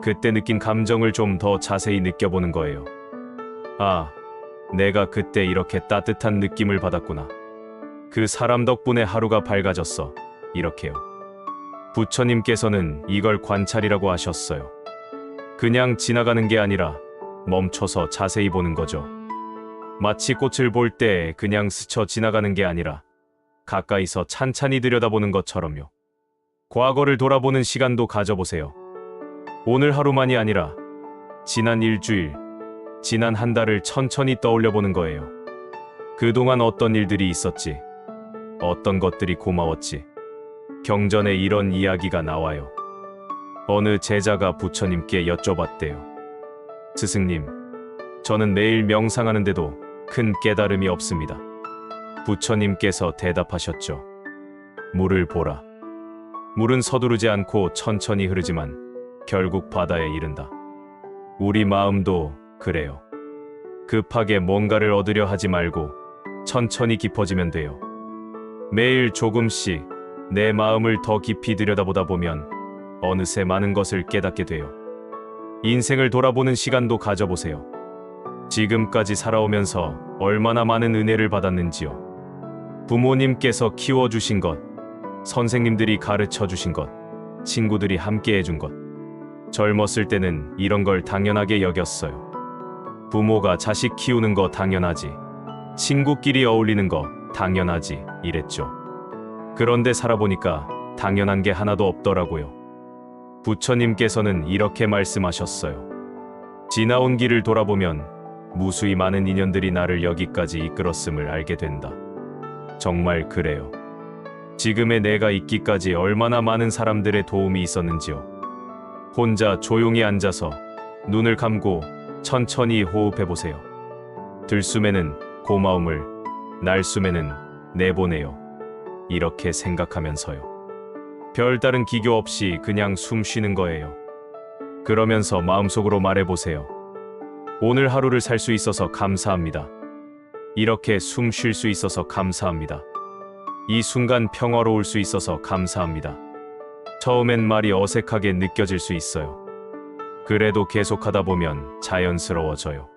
그때 느낀 감정을 좀 더 자세히 느껴보는 거예요. 아, 내가 그때 이렇게 따뜻한 느낌을 받았구나. 그 사람 덕분에 하루가 밝아졌어. 이렇게요. 부처님께서는 이걸 관찰이라고 하셨어요. 그냥 지나가는 게 아니라 멈춰서 자세히 보는 거죠. 마치 꽃을 볼 때 그냥 스쳐 지나가는 게 아니라 가까이서 찬찬히 들여다보는 것처럼요. 과거를 돌아보는 시간도 가져보세요. 오늘 하루만이 아니라 지난 일주일, 지난 한 달을 천천히 떠올려 보는 거예요. 그동안 어떤 일들이 있었지, 어떤 것들이 고마웠지. 경전에 이런 이야기가 나와요. 어느 제자가 부처님께 여쭤봤대요. 스승님, 저는 매일 명상하는데도 큰 깨달음이 없습니다. 부처님께서 대답하셨죠. 물을 보라. 물은 서두르지 않고 천천히 흐르지만 결국 바다에 이른다. 우리 마음도 그래요. 급하게 뭔가를 얻으려 하지 말고 천천히 깊어지면 돼요. 매일 조금씩 내 마음을 더 깊이 들여다보다 보면 어느새 많은 것을 깨닫게 돼요. 인생을 돌아보는 시간도 가져보세요. 지금까지 살아오면서 얼마나 많은 은혜를 받았는지요. 부모님께서 키워주신 것, 선생님들이 가르쳐주신 것, 친구들이 함께 해준 것. 젊었을 때는 이런 걸 당연하게 여겼어요. 부모가 자식 키우는 거 당연하지. 친구끼리 어울리는 거 당연하지. 이랬죠. 그런데 살아보니까 당연한 게 하나도 없더라고요. 부처님께서는 이렇게 말씀하셨어요. 지나온 길을 돌아보면 무수히 많은 인연들이 나를 여기까지 이끌었음을 알게 된다. 정말 그래요. 지금의 내가 있기까지 얼마나 많은 사람들의 도움이 있었는지요. 혼자 조용히 앉아서 눈을 감고 천천히 호흡해보세요. 들숨에는 고마움을, 날숨에는 내보내요. 이렇게 생각하면서요. 별다른 기교 없이 그냥 숨 쉬는 거예요. 그러면서 마음속으로 말해보세요. 오늘 하루를 살 수 있어서 감사합니다. 이렇게 숨 쉴 수 있어서 감사합니다. 이 순간 평화로울 수 있어서 감사합니다. 처음엔 말이 어색하게 느껴질 수 있어요. 그래도 계속하다 보면 자연스러워져요.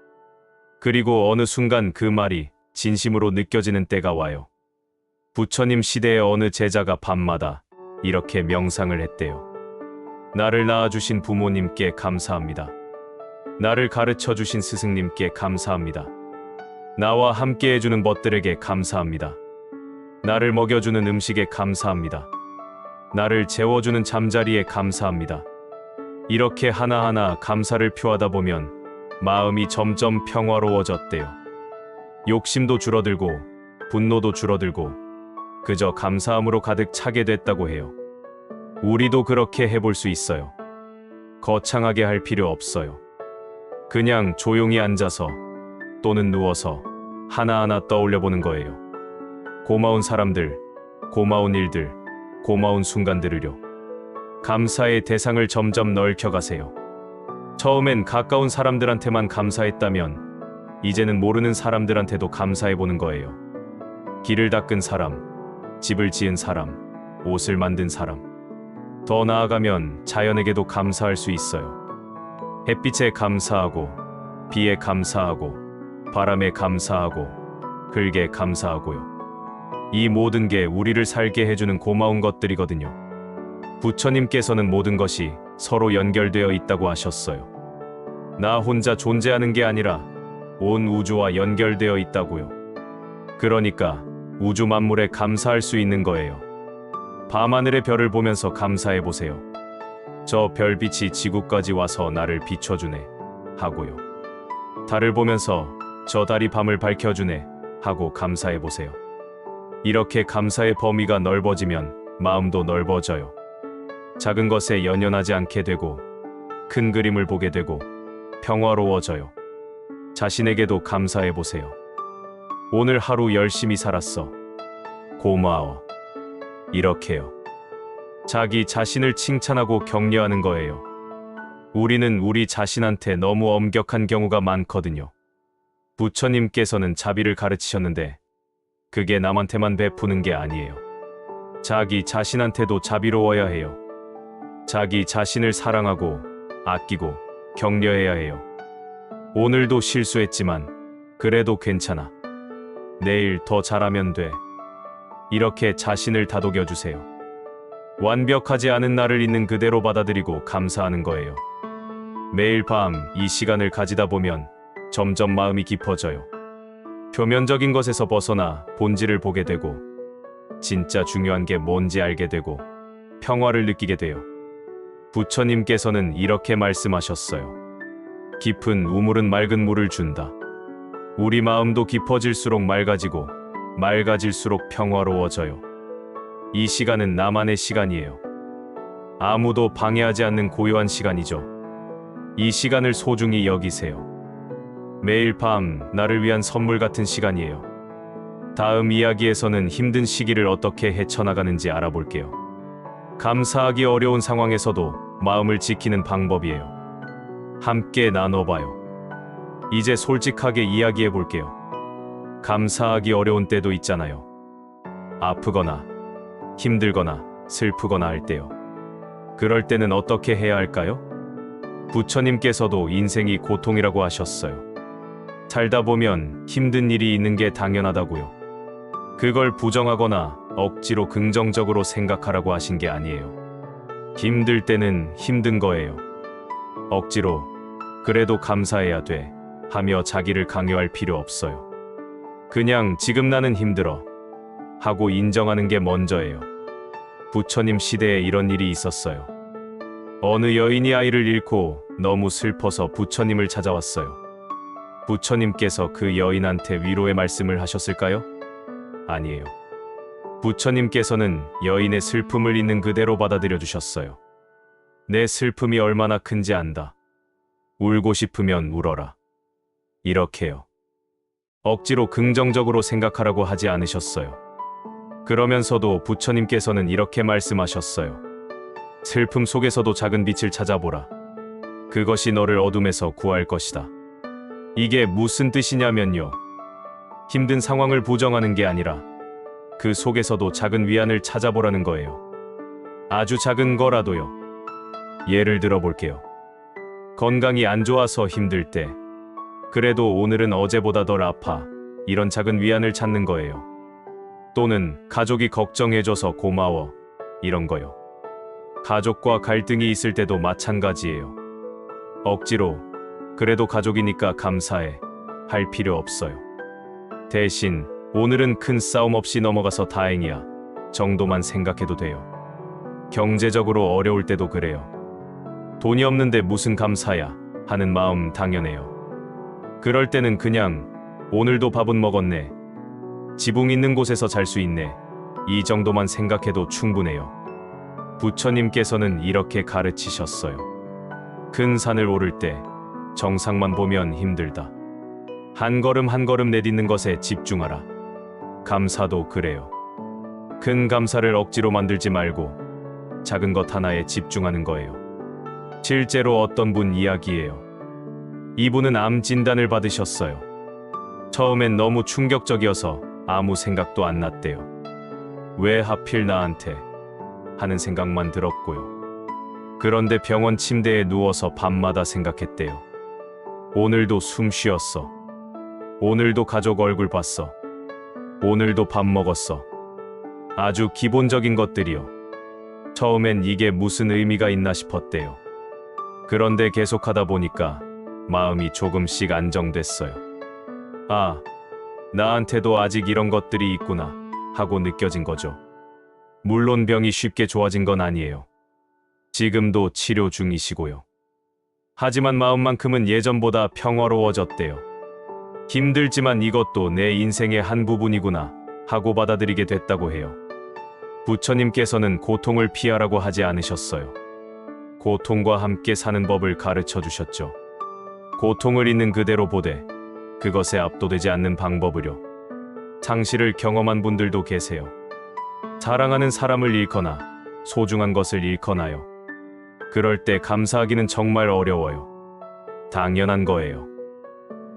그리고 어느 순간 그 말이 진심으로 느껴지는 때가 와요. 부처님 시대의 어느 제자가 밤마다 이렇게 명상을 했대요. 나를 낳아주신 부모님께 감사합니다. 나를 가르쳐주신 스승님께 감사합니다. 나와 함께 해주는 벗들에게 감사합니다. 나를 먹여주는 음식에 감사합니다. 나를 재워주는 잠자리에 감사합니다. 이렇게 하나하나 감사를 표하다 보면 마음이 점점 평화로워졌대요. 욕심도 줄어들고 분노도 줄어들고 그저 감사함으로 가득 차게 됐다고 해요. 우리도 그렇게 해볼 수 있어요. 거창하게 할 필요 없어요. 그냥 조용히 앉아서 또는 누워서 하나하나 떠올려 보는 거예요. 고마운 사람들, 고마운 일들, 고마운 순간들을요. 감사의 대상을 점점 넓혀가세요. 처음엔 가까운 사람들한테만 감사했다면 이제는 모르는 사람들한테도 감사해보는 거예요. 길을 닦은 사람, 집을 지은 사람, 옷을 만든 사람. 더 나아가면 자연에게도 감사할 수 있어요. 햇빛에 감사하고, 비에 감사하고, 바람에 감사하고, 흙에 감사하고요. 이 모든 게 우리를 살게 해주는 고마운 것들이거든요. 부처님께서는 모든 것이 서로 연결되어 있다고 하셨어요. 나 혼자 존재하는 게 아니라 온 우주와 연결되어 있다고요. 그러니까 우주 만물에 감사할 수 있는 거예요. 밤하늘의 별을 보면서 감사해 보세요. 저 별빛이 지구까지 와서 나를 비춰주네 하고요. 달을 보면서 저 달이 밤을 밝혀주네 하고 감사해 보세요. 이렇게 감사의 범위가 넓어지면 마음도 넓어져요. 작은 것에 연연하지 않게 되고 큰 그림을 보게 되고 평화로워져요. 자신에게도 감사해 보세요. 오늘 하루 열심히 살았어. 고마워. 이렇게요. 자기 자신을 칭찬하고 격려하는 거예요. 우리는 우리 자신한테 너무 엄격한 경우가 많거든요. 부처님께서는 자비를 가르치셨는데 그게 남한테만 베푸는 게 아니에요. 자기 자신한테도 자비로워야 해요. 자기 자신을 사랑하고 아끼고 격려해야 해요. 오늘도 실수했지만 그래도 괜찮아. 내일 더 잘하면 돼. 이렇게 자신을 다독여 주세요. 완벽하지 않은 나를 있는 그대로 받아들이고 감사하는 거예요. 매일 밤 이 시간을 가지다 보면 점점 마음이 깊어져요. 표면적인 것에서 벗어나 본질을 보게 되고 진짜 중요한 게 뭔지 알게 되고 평화를 느끼게 돼요. 부처님께서는 이렇게 말씀하셨어요. 깊은 우물은 맑은 물을 준다. 우리 마음도 깊어질수록 맑아지고 맑아질수록 평화로워져요. 이 시간은 나만의 시간이에요. 아무도 방해하지 않는 고요한 시간이죠. 이 시간을 소중히 여기세요. 매일 밤 나를 위한 선물 같은 시간이에요. 다음 이야기에서는 힘든 시기를 어떻게 헤쳐나가는지 알아볼게요. 감사하기 어려운 상황에서도 마음을 지키는 방법이에요. 함께 나눠봐요. 이제 솔직하게 이야기해 볼게요. 감사하기 어려운 때도 있잖아요. 아프거나 힘들거나 슬프거나 할 때요. 그럴 때는 어떻게 해야 할까요? 부처님께서도 인생이 고통이라고 하셨어요. 살다 보면 힘든 일이 있는 게 당연하다고요. 그걸 부정하거나 억지로 긍정적으로 생각하라고 하신 게 아니에요. 힘들 때는 힘든 거예요. 억지로 그래도 감사해야 돼 하며 자기를 강요할 필요 없어요. 그냥 지금 나는 힘들어 하고 인정하는 게 먼저예요. 부처님 시대에 이런 일이 있었어요. 어느 여인이 아이를 잃고 너무 슬퍼서 부처님을 찾아왔어요. 부처님께서 그 여인한테 위로의 말씀을 하셨을까요? 아니에요. 부처님께서는 여인의 슬픔을 있는 그대로 받아들여 주셨어요. 내 슬픔이 얼마나 큰지 안다. 울고 싶으면 울어라. 이렇게요. 억지로 긍정적으로 생각하라고 하지 않으셨어요. 그러면서도 부처님께서는 이렇게 말씀하셨어요. 슬픔 속에서도 작은 빛을 찾아보라. 그것이 너를 어둠에서 구할 것이다. 이게 무슨 뜻이냐면요. 힘든 상황을 부정하는 게 아니라 그 속에서도 작은 위안을 찾아보라는 거예요. 아주 작은 거라도요. 예를 들어 볼게요. 건강이 안 좋아서 힘들 때, 그래도 오늘은 어제보다 덜 아파. 이런 작은 위안을 찾는 거예요. 또는 가족이 걱정해줘서 고마워. 이런 거요. 가족과 갈등이 있을 때도 마찬가지예요. 억지로 그래도 가족이니까 감사해 할 필요 없어요. 대신 오늘은 큰 싸움 없이 넘어가서 다행이야 정도만 생각해도 돼요. 경제적으로 어려울 때도 그래요. 돈이 없는데 무슨 감사야 하는 마음 당연해요. 그럴 때는 그냥 오늘도 밥은 먹었네. 지붕 있는 곳에서 잘 수 있네. 이 정도만 생각해도 충분해요. 부처님께서는 이렇게 가르치셨어요. 큰 산을 오를 때 정상만 보면 힘들다. 한 걸음 한 걸음 내딛는 것에 집중하라. 감사도 그래요. 큰 감사를 억지로 만들지 말고 작은 것 하나에 집중하는 거예요. 실제로 어떤 분 이야기예요. 이분은 암 진단을 받으셨어요. 처음엔 너무 충격적이어서 아무 생각도 안 났대요. 왜 하필 나한테 하는 생각만 들었고요. 그런데 병원 침대에 누워서 밤마다 생각했대요. 오늘도 숨 쉬었어. 오늘도 가족 얼굴 봤어. 오늘도 밥 먹었어. 아주 기본적인 것들이요. 처음엔 이게 무슨 의미가 있나 싶었대요. 그런데 계속하다 보니까 마음이 조금씩 안정됐어요. 아, 나한테도 아직 이런 것들이 있구나 하고 느껴진 거죠. 물론 병이 쉽게 좋아진 건 아니에요. 지금도 치료 중이시고요. 하지만 마음만큼은 예전보다 평화로워졌대요. 힘들지만 이것도 내 인생의 한 부분이구나 하고 받아들이게 됐다고 해요. 부처님께서는 고통을 피하라고 하지 않으셨어요. 고통과 함께 사는 법을 가르쳐 주셨죠. 고통을 있는 그대로 보되 그것에 압도되지 않는 방법을요. 상실을 경험한 분들도 계세요. 사랑하는 사람을 잃거나 소중한 것을 잃거나요. 그럴 때 감사하기는 정말 어려워요. 당연한 거예요.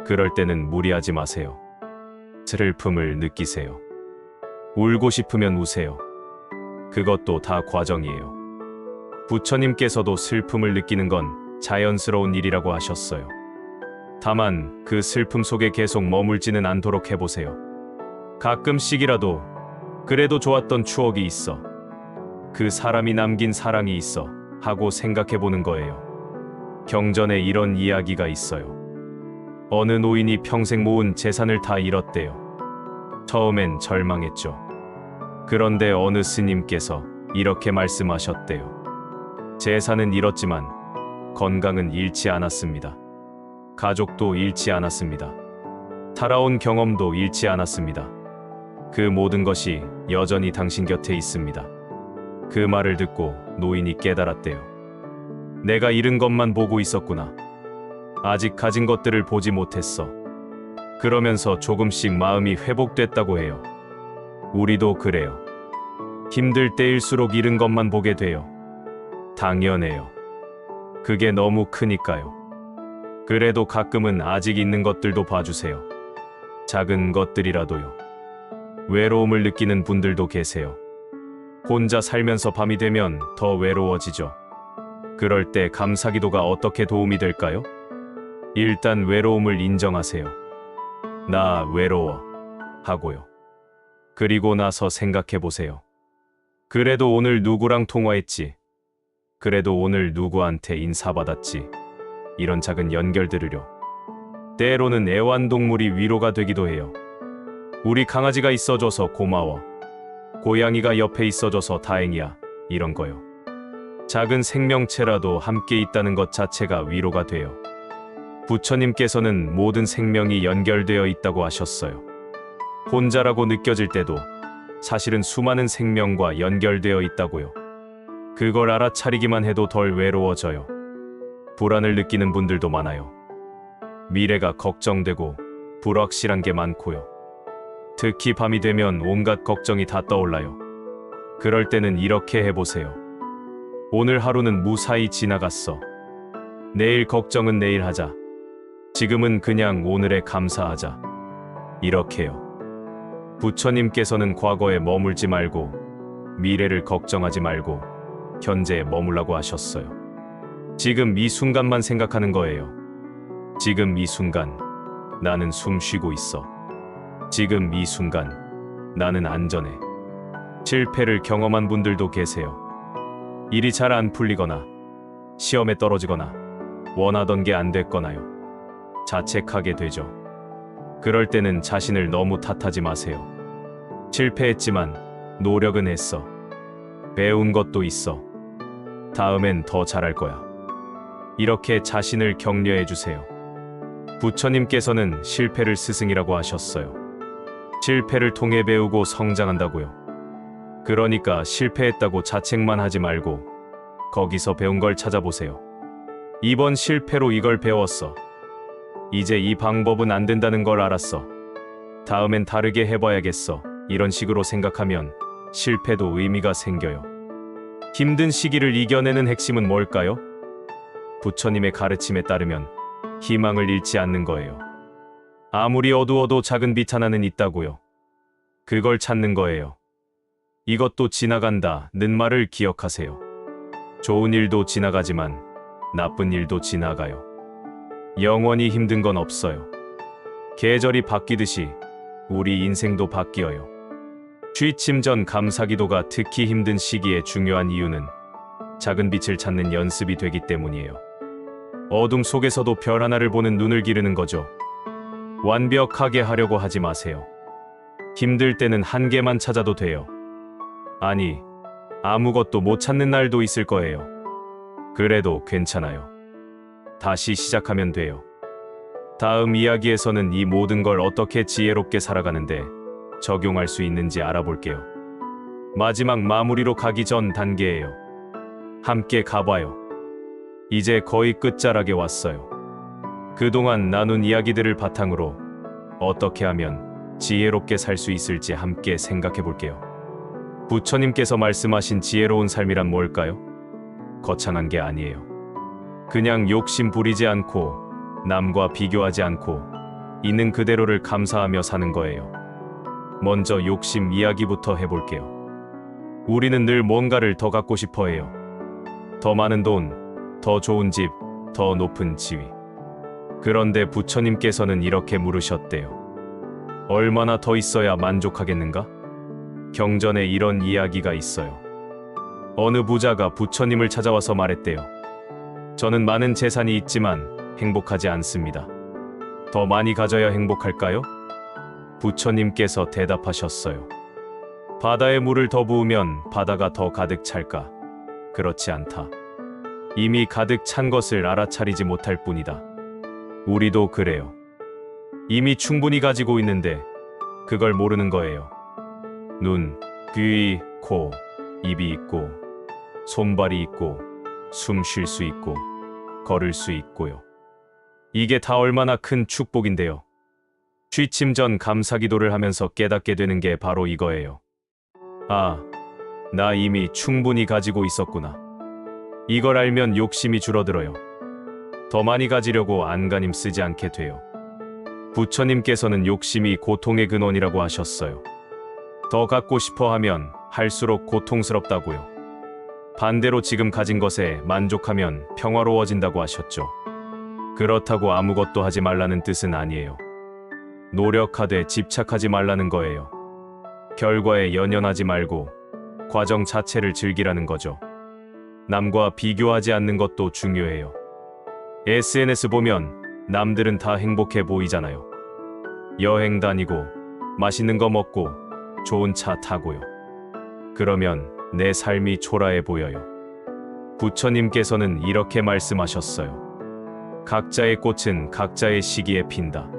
그럴 때는 무리하지 마세요. 슬픔을 느끼세요. 울고 싶으면 우세요. 그것도 다 과정이에요. 부처님께서도 슬픔을 느끼는 건 자연스러운 일이라고 하셨어요. 다만 그 슬픔 속에 계속 머물지는 않도록 해보세요. 가끔씩이라도 그래도 좋았던 추억이 있어. 그 사람이 남긴 사랑이 있어 하고 생각해보는 거예요. 경전에 이런 이야기가 있어요. 어느 노인이 평생 모은 재산을 다 잃었대요. 처음엔 절망했죠. 그런데 어느 스님께서 이렇게 말씀하셨대요. 재산은 잃었지만 건강은 잃지 않았습니다. 가족도 잃지 않았습니다. 살아온 경험도 잃지 않았습니다. 그 모든 것이 여전히 당신 곁에 있습니다. 그 말을 듣고 노인이 깨달았대요. 내가 잃은 것만 보고 있었구나. 아직 가진 것들을 보지 못했어. 그러면서 조금씩 마음이 회복됐다고 해요. 우리도 그래요. 힘들 때일수록 잃은 것만 보게 돼요. 당연해요. 그게 너무 크니까요. 그래도 가끔은 아직 있는 것들도 봐주세요. 작은 것들이라도요. 외로움을 느끼는 분들도 계세요. 혼자 살면서 밤이 되면 더 외로워지죠. 그럴 때 감사기도가 어떻게 도움이 될까요? 일단 외로움을 인정하세요. 나 외로워 하고요. 그리고 나서 생각해 보세요. 그래도 오늘 누구랑 통화했지? 그래도 오늘 누구한테 인사받았지? 이런 작은 연결들을요. 때로는 애완동물이 위로가 되기도 해요. 우리 강아지가 있어줘서 고마워. 고양이가 옆에 있어줘서 다행이야. 이런 거요. 작은 생명체라도 함께 있다는 것 자체가 위로가 돼요. 부처님께서는 모든 생명이 연결되어 있다고 하셨어요. 혼자라고 느껴질 때도 사실은 수많은 생명과 연결되어 있다고요. 그걸 알아차리기만 해도 덜 외로워져요. 불안을 느끼는 분들도 많아요. 미래가 걱정되고 불확실한 게 많고요. 특히 밤이 되면 온갖 걱정이 다 떠올라요. 그럴 때는 이렇게 해보세요. 오늘 하루는 무사히 지나갔어. 내일 걱정은 내일 하자. 지금은 그냥 오늘에 감사하자. 이렇게요. 부처님께서는 과거에 머물지 말고 미래를 걱정하지 말고 현재에 머물라고 하셨어요. 지금 이 순간만 생각하는 거예요. 지금 이 순간 나는 숨 쉬고 있어. 지금 이 순간 나는 안전해. 실패를 경험한 분들도 계세요. 일이 잘 안 풀리거나 시험에 떨어지거나 원하던 게 안 됐거나요. 자책하게 되죠. 그럴 때는 자신을 너무 탓하지 마세요. 실패했지만 노력은 했어. 배운 것도 있어. 다음엔 더 잘할 거야. 이렇게 자신을 격려해 주세요. 부처님께서는 실패를 스승이라고 하셨어요. 실패를 통해 배우고 성장한다고요. 그러니까 실패했다고 자책만 하지 말고 거기서 배운 걸 찾아보세요. 이번 실패로 이걸 배웠어. 이제 이 방법은 안 된다는 걸 알았어. 다음엔 다르게 해봐야겠어. 이런 식으로 생각하면 실패도 의미가 생겨요. 힘든 시기를 이겨내는 핵심은 뭘까요? 부처님의 가르침에 따르면 희망을 잃지 않는 거예요. 아무리 어두워도 작은 빛 하나는 있다고요. 그걸 찾는 거예요. 이것도 지나간다는 말을 기억하세요. 좋은 일도 지나가지만 나쁜 일도 지나가요. 영원히 힘든 건 없어요. 계절이 바뀌듯이 우리 인생도 바뀌어요. 취침 전 감사기도가 특히 힘든 시기에 중요한 이유는 작은 빛을 찾는 연습이 되기 때문이에요. 어둠 속에서도 별 하나를 보는 눈을 기르는 거죠. 완벽하게 하려고 하지 마세요. 힘들 때는 한 개만 찾아도 돼요. 아니, 아무것도 못 찾는 날도 있을 거예요. 그래도 괜찮아요. 다시 시작하면 돼요. 다음 이야기에서는 이 모든 걸 어떻게 지혜롭게 살아가는데 적용할 수 있는지 알아볼게요. 마지막 마무리로 가기 전 단계예요. 함께 가봐요. 이제 거의 끝자락에 왔어요. 그동안 나눈 이야기들을 바탕으로 어떻게 하면 지혜롭게 살 수 있을지 함께 생각해 볼게요. 부처님께서 말씀하신 지혜로운 삶이란 뭘까요? 거창한 게 아니에요. 그냥 욕심 부리지 않고 남과 비교하지 않고 있는 그대로를 감사하며 사는 거예요. 먼저 욕심 이야기부터 해볼게요. 우리는 늘 뭔가를 더 갖고 싶어 해요. 더 많은 돈, 더 좋은 집, 더 높은 지위. 그런데 부처님께서는 이렇게 물으셨대요. 얼마나 더 있어야 만족하겠는가? 경전에 이런 이야기가 있어요. 어느 부자가 부처님을 찾아와서 말했대요. 저는 많은 재산이 있지만 행복하지 않습니다. 더 많이 가져야 행복할까요? 부처님께서 대답하셨어요. 바다에 물을 더 부으면 바다가 더 가득 찰까? 그렇지 않다. 이미 가득 찬 것을 알아차리지 못할 뿐이다. 우리도 그래요. 이미 충분히 가지고 있는데 그걸 모르는 거예요. 눈, 귀, 코, 입이 있고 손발이 있고 숨 쉴 수 있고 걸을 수 있고요. 이게 다 얼마나 큰 축복인데요. 취침 전 감사기도를 하면서 깨닫게 되는 게 바로 이거예요. 아, 나 이미 충분히 가지고 있었구나. 이걸 알면 욕심이 줄어들어요. 더 많이 가지려고 안간힘 쓰지 않게 돼요. 부처님께서는 욕심이 고통의 근원이라고 하셨어요. 더 갖고 싶어 하면 할수록 고통스럽다고요. 반대로 지금 가진 것에 만족하면 평화로워진다고 하셨죠. 그렇다고 아무것도 하지 말라는 뜻은 아니에요. 노력하되 집착하지 말라는 거예요. 결과에 연연하지 말고 과정 자체를 즐기라는 거죠. 남과 비교하지 않는 것도 중요해요. SNS 보면 남들은 다 행복해 보이잖아요. 여행 다니고 맛있는 거 먹고 좋은 차 타고요. 그러면 내 삶이 초라해 보여요. 부처님께서는 이렇게 말씀하셨어요. 각자의 꽃은 각자의 시기에 핀다.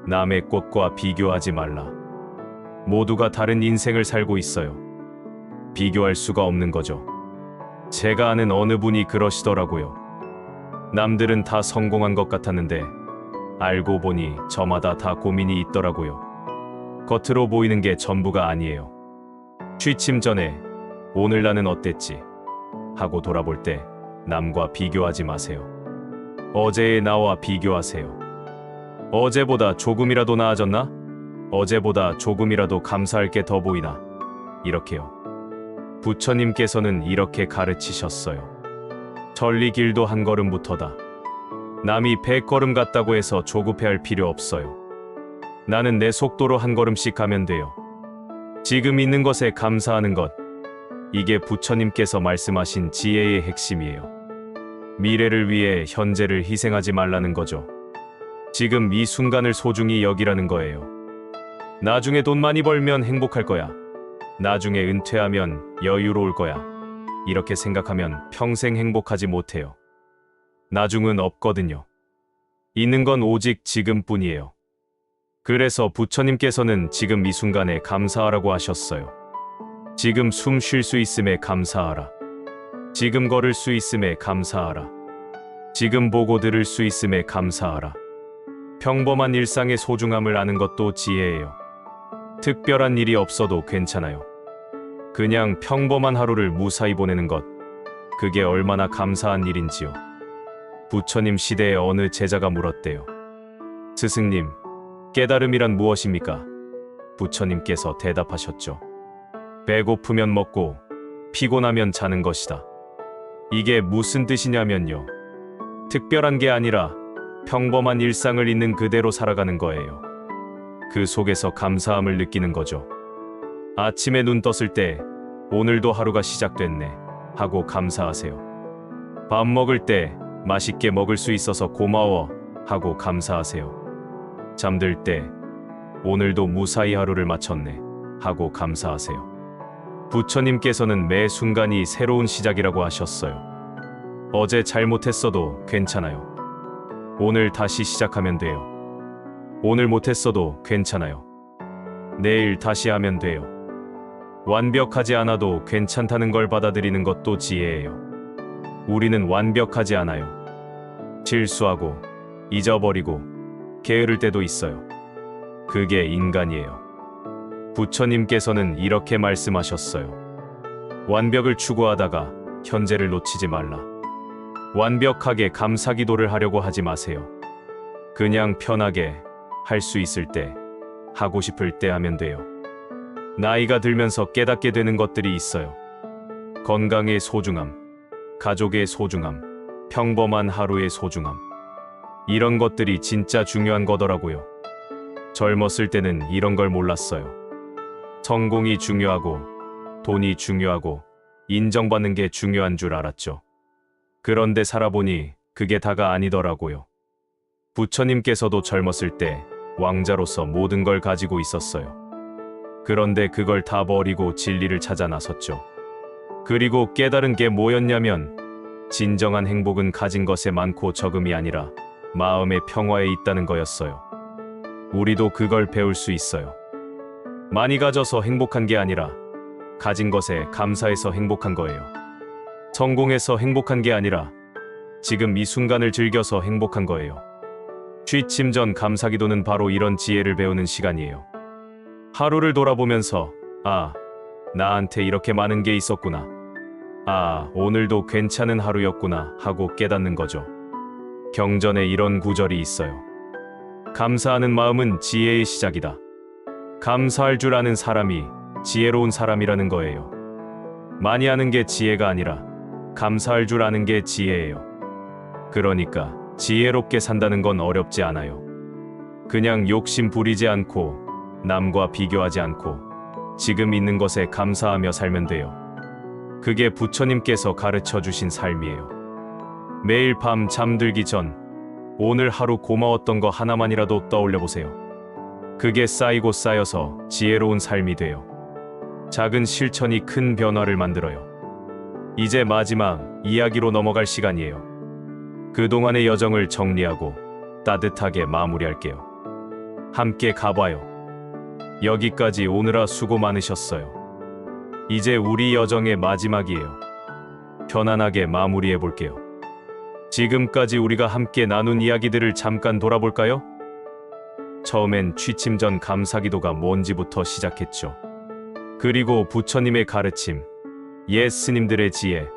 남의 꽃과 비교하지 말라. 모두가 다른 인생을 살고 있어요. 비교할 수가 없는 거죠. 제가 아는 어느 분이 그러시더라고요. 남들은 다 성공한 것 같았는데 알고 보니 저마다 다 고민이 있더라고요. 겉으로 보이는 게 전부가 아니에요. 취침 전에 오늘 나는 어땠지? 하고 돌아볼 때 남과 비교하지 마세요. 어제의 나와 비교하세요. 어제보다 조금이라도 나아졌나? 어제보다 조금이라도 감사할 게 더 보이나? 이렇게요. 부처님께서는 이렇게 가르치셨어요. 천리 길도 한 걸음부터다. 남이 100걸음 갔다고 해서 조급해할 필요 없어요. 나는 내 속도로 한 걸음씩 가면 돼요. 지금 있는 것에 감사하는 것. 이게 부처님께서 말씀하신 지혜의 핵심이에요. 미래를 위해 현재를 희생하지 말라는 거죠. 지금 이 순간을 소중히 여기라는 거예요. 나중에 돈 많이 벌면 행복할 거야. 나중에 은퇴하면 여유로울 거야. 이렇게 생각하면 평생 행복하지 못해요. 나중은 없거든요. 있는 건 오직 지금뿐이에요. 그래서 부처님께서는 지금 이 순간에 감사하라고 하셨어요. 지금 숨 쉴 수 있음에 감사하라. 지금 걸을 수 있음에 감사하라. 지금 보고 들을 수 있음에 감사하라. 평범한 일상의 소중함을 아는 것도 지혜예요. 특별한 일이 없어도 괜찮아요. 그냥 평범한 하루를 무사히 보내는 것, 그게 얼마나 감사한 일인지요. 부처님 시대의 어느 제자가 물었대요. 스승님, 깨달음이란 무엇입니까? 부처님께서 대답하셨죠. 배고프면 먹고 피곤하면 자는 것이다. 이게 무슨 뜻이냐면요. 특별한 게 아니라 평범한 일상을 있는 그대로 살아가는 거예요. 그 속에서 감사함을 느끼는 거죠. 아침에 눈 떴을 때 오늘도 하루가 시작됐네 하고 감사하세요. 밥 먹을 때 맛있게 먹을 수 있어서 고마워 하고 감사하세요. 잠들 때 오늘도 무사히 하루를 마쳤네 하고 감사하세요. 부처님께서는 매 순간이 새로운 시작이라고 하셨어요. 어제 잘못했어도 괜찮아요. 오늘 다시 시작하면 돼요. 오늘 못했어도 괜찮아요. 내일 다시 하면 돼요. 완벽하지 않아도 괜찮다는 걸 받아들이는 것도 지혜예요. 우리는 완벽하지 않아요. 실수하고 잊어버리고 게으를 때도 있어요. 그게 인간이에요. 부처님께서는 이렇게 말씀하셨어요. 완벽을 추구하다가 현재를 놓치지 말라. 완벽하게 감사 기도를 하려고 하지 마세요. 그냥 편하게 할 수 있을 때, 하고 싶을 때 하면 돼요. 나이가 들면서 깨닫게 되는 것들이 있어요. 건강의 소중함, 가족의 소중함, 평범한 하루의 소중함. 이런 것들이 진짜 중요한 거더라고요. 젊었을 때는 이런 걸 몰랐어요. 성공이 중요하고, 돈이 중요하고, 인정받는 게 중요한 줄 알았죠. 그런데 살아보니 그게 다가 아니더라고요. 부처님께서도 젊었을 때 왕자로서 모든 걸 가지고 있었어요. 그런데 그걸 다 버리고 진리를 찾아 나섰죠. 그리고 깨달은 게 뭐였냐면 진정한 행복은 가진 것에 많고 적음이 아니라 마음의 평화에 있다는 거였어요. 우리도 그걸 배울 수 있어요. 많이 가져서 행복한 게 아니라 가진 것에 감사해서 행복한 거예요. 성공해서 행복한 게 아니라 지금 이 순간을 즐겨서 행복한 거예요. 취침 전 감사기도는 바로 이런 지혜를 배우는 시간이에요. 하루를 돌아보면서 나한테 이렇게 많은 게 있었구나. 오늘도 괜찮은 하루였구나 하고 깨닫는 거죠. 경전에 이런 구절이 있어요. 감사하는 마음은 지혜의 시작이다. 감사할 줄 아는 사람이 지혜로운 사람이라는 거예요. 많이 아는 게 지혜가 아니라 감사할 줄 아는 게 지혜예요. 그러니까 지혜롭게 산다는 건 어렵지 않아요. 그냥 욕심 부리지 않고 남과 비교하지 않고 지금 있는 것에 감사하며 살면 돼요. 그게 부처님께서 가르쳐 주신 삶이에요. 매일 밤 잠들기 전 오늘 하루 고마웠던 거 하나만이라도 떠올려 보세요. 그게 쌓이고 쌓여서 지혜로운 삶이 돼요. 작은 실천이 큰 변화를 만들어요. 이제 마지막 이야기로 넘어갈 시간이에요. 그동안의 여정을 정리하고 따뜻하게 마무리할게요. 함께 가봐요. 여기까지 오느라 수고 많으셨어요. 이제 우리 여정의 마지막이에요. 편안하게 마무리해 볼게요. 지금까지 우리가 함께 나눈 이야기들을 잠깐 돌아볼까요? 처음엔 취침 전 감사기도가 뭔지부터 시작했죠. 그리고 부처님의 가르침, 옛 스님들의 지혜,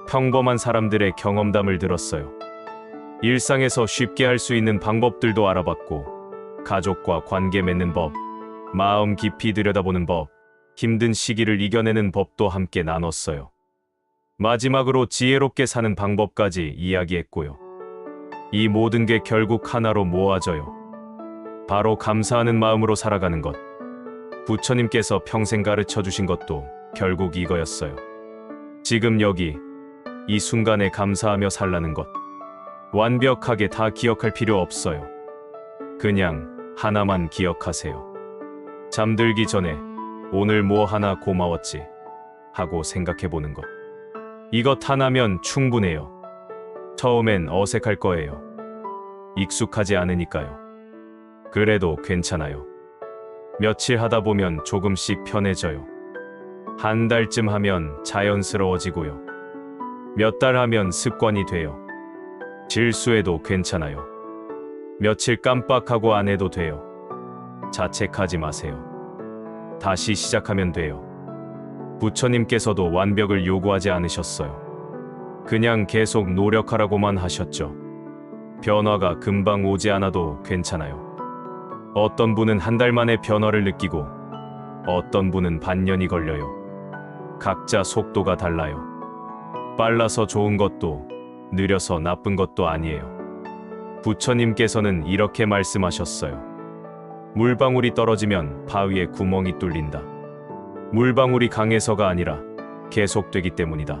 평범한 사람들의 경험담을 들었어요. 일상에서 쉽게 할 수 있는 방법들도 알아봤고, 가족과 관계 맺는 법, 마음 깊이 들여다보는 법, 힘든 시기를 이겨내는 법도 함께 나눴어요. 마지막으로 지혜롭게 사는 방법까지 이야기했고요. 이 모든 게 결국 하나로 모아져요. 바로 감사하는 마음으로 살아가는 것. 부처님께서 평생 가르쳐 주신 것도 결국 이거였어요. 지금 여기, 이 순간에 감사하며 살라는 것. 완벽하게 다 기억할 필요 없어요. 그냥 하나만 기억하세요. 잠들기 전에 오늘 뭐 하나 고마웠지 하고 생각해 보는 것. 이것 하나면 충분해요. 처음엔 어색할 거예요. 익숙하지 않으니까요. 그래도 괜찮아요. 며칠 하다 보면 조금씩 편해져요. 한 달쯤 하면 자연스러워지고요. 몇 달 하면 습관이 돼요. 실수해도 괜찮아요. 며칠 깜빡하고 안 해도 돼요. 자책하지 마세요. 다시 시작하면 돼요. 부처님께서도 완벽을 요구하지 않으셨어요. 그냥 계속 노력하라고만 하셨죠. 변화가 금방 오지 않아도 괜찮아요. 어떤 분은 한 달 만에 변화를 느끼고 어떤 분은 반년이 걸려요. 각자 속도가 달라요. 빨라서 좋은 것도 느려서 나쁜 것도 아니에요. 부처님께서는 이렇게 말씀하셨어요. 물방울이 떨어지면 바위에 구멍이 뚫린다. 물방울이 강해서가 아니라 계속되기 때문이다.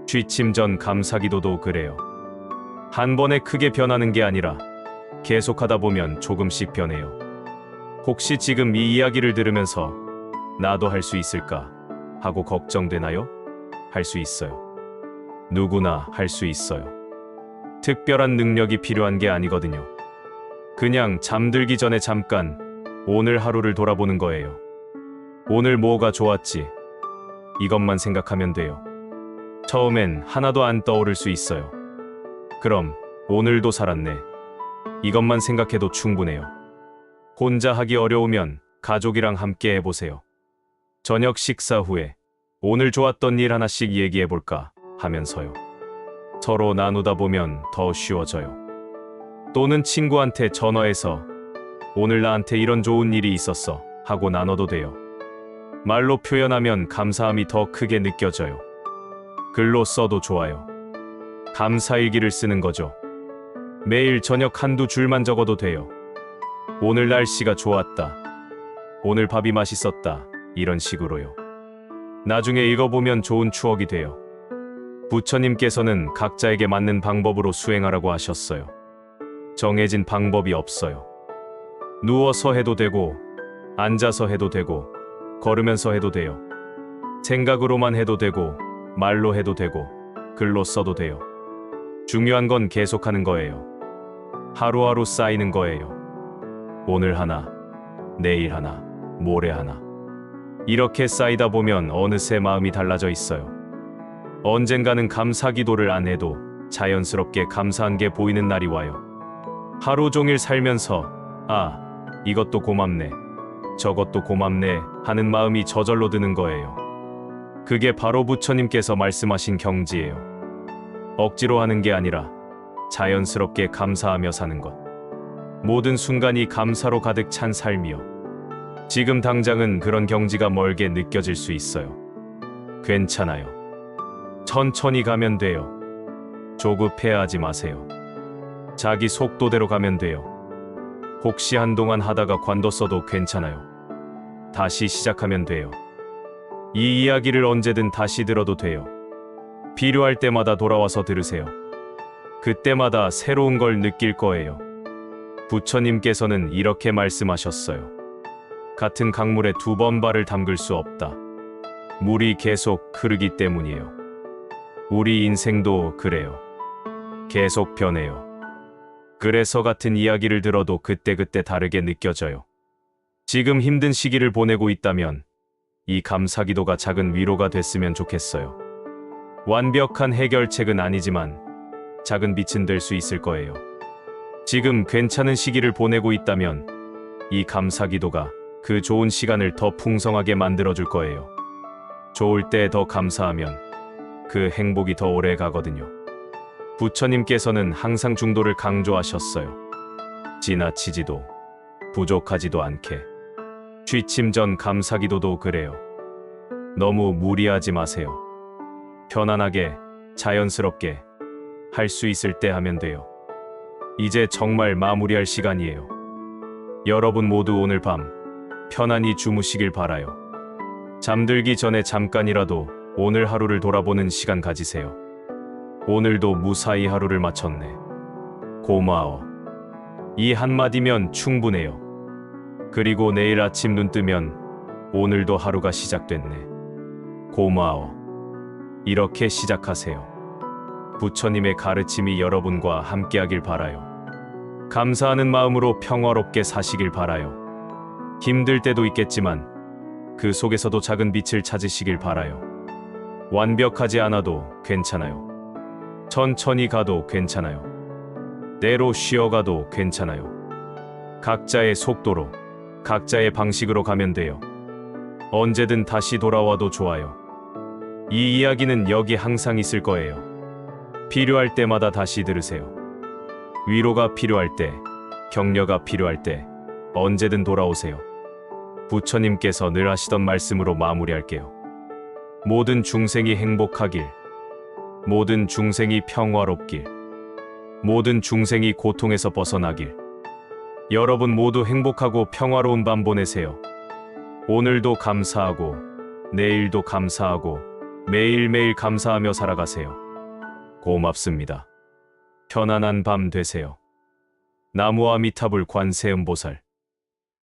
취침 전 감사기도도 그래요. 한 번에 크게 변하는 게 아니라 계속하다 보면 조금씩 변해요. 혹시 지금 이 이야기를 들으면서 나도 할 수 있을까 하고 걱정되나요? 할 수 있어요. 누구나 할 수 있어요. 특별한 능력이 필요한 게 아니거든요. 그냥 잠들기 전에 잠깐 오늘 하루를 돌아보는 거예요. 오늘 뭐가 좋았지? 이것만 생각하면 돼요. 처음엔 하나도 안 떠오를 수 있어요. 그럼 오늘도 살았네. 이것만 생각해도 충분해요. 혼자 하기 어려우면 가족이랑 함께 해보세요. 저녁 식사 후에 오늘 좋았던 일 하나씩 얘기해볼까 하면서요. 서로 나누다 보면 더 쉬워져요. 또는 친구한테 전화해서 오늘 나한테 이런 좋은 일이 있었어 하고 나눠도 돼요. 말로 표현하면 감사함이 더 크게 느껴져요. 글로 써도 좋아요. 감사일기를 쓰는 거죠. 매일 저녁 한두 줄만 적어도 돼요. 오늘 날씨가 좋았다. 오늘 밥이 맛있었다. 이런 식으로요. 나중에 읽어보면 좋은 추억이 돼요. 부처님께서는 각자에게 맞는 방법으로 수행하라고 하셨어요. 정해진 방법이 없어요. 누워서 해도 되고, 앉아서 해도 되고, 걸으면서 해도 돼요. 생각으로만 해도 되고, 말로 해도 되고, 글로 써도 돼요. 중요한 건 계속하는 거예요. 하루하루 쌓이는 거예요. 오늘 하나, 내일 하나, 모레 하나. 이렇게 쌓이다 보면 어느새 마음이 달라져 있어요. 언젠가는 감사 기도를 안 해도 자연스럽게 감사한 게 보이는 날이 와요. 하루 종일 살면서 이것도 고맙네, 저것도 고맙네 하는 마음이 저절로 드는 거예요. 그게 바로 부처님께서 말씀하신 경지예요. 억지로 하는 게 아니라 자연스럽게 감사하며 사는 것. 모든 순간이 감사로 가득 찬 삶이요. 지금 당장은 그런 경지가 멀게 느껴질 수 있어요. 괜찮아요. 천천히 가면 돼요. 조급해하지 마세요. 자기 속도대로 가면 돼요. 혹시 한동안 하다가 관뒀어도 괜찮아요. 다시 시작하면 돼요. 이 이야기를 언제든 다시 들어도 돼요. 필요할 때마다 돌아와서 들으세요. 그때마다 새로운 걸 느낄 거예요. 부처님께서는 이렇게 말씀하셨어요. 같은 강물에 두 번 발을 담글 수 없다. 물이 계속 흐르기 때문이에요. 우리 인생도 그래요. 계속 변해요. 그래서 같은 이야기를 들어도 그때그때 다르게 느껴져요. 지금 힘든 시기를 보내고 있다면 이 감사기도가 작은 위로가 됐으면 좋겠어요. 완벽한 해결책은 아니지만 작은 빛은 될 수 있을 거예요. 지금 괜찮은 시기를 보내고 있다면 이 감사기도가 그 좋은 시간을 더 풍성하게 만들어줄 거예요. 좋을 때 더 감사하면 그 행복이 더 오래 가거든요. 부처님께서는 항상 중도를 강조하셨어요. 지나치지도 부족하지도 않게. 취침 전 감사기도도 그래요. 너무 무리하지 마세요. 편안하게 자연스럽게 할 수 있을 때 하면 돼요. 이제 정말 마무리할 시간이에요. 여러분 모두 오늘 밤 편안히 주무시길 바라요. 잠들기 전에 잠깐이라도 오늘 하루를 돌아보는 시간 가지세요. 오늘도 무사히 하루를 마쳤네. 고마워. 이 한마디면 충분해요. 그리고 내일 아침 눈 뜨면 오늘도 하루가 시작됐네. 고마워. 이렇게 시작하세요. 부처님의 가르침이 여러분과 함께하길 바라요. 감사하는 마음으로 평화롭게 사시길 바라요. 힘들 때도 있겠지만 그 속에서도 작은 빛을 찾으시길 바라요. 완벽하지 않아도 괜찮아요. 천천히 가도 괜찮아요. 때로 쉬어가도 괜찮아요. 각자의 속도로, 각자의 방식으로 가면 돼요. 언제든 다시 돌아와도 좋아요. 이 이야기는 여기 항상 있을 거예요. 필요할 때마다 다시 들으세요. 위로가 필요할 때, 격려가 필요할 때 언제든 돌아오세요. 부처님께서 늘 하시던 말씀으로 마무리할게요. 모든 중생이 행복하길, 모든 중생이 평화롭길, 모든 중생이 고통에서 벗어나길. 여러분 모두 행복하고 평화로운 밤 보내세요. 오늘도 감사하고, 내일도 감사하고, 매일매일 감사하며 살아가세요. 고맙습니다. 편안한 밤 되세요. 나무아미타불 관세음보살.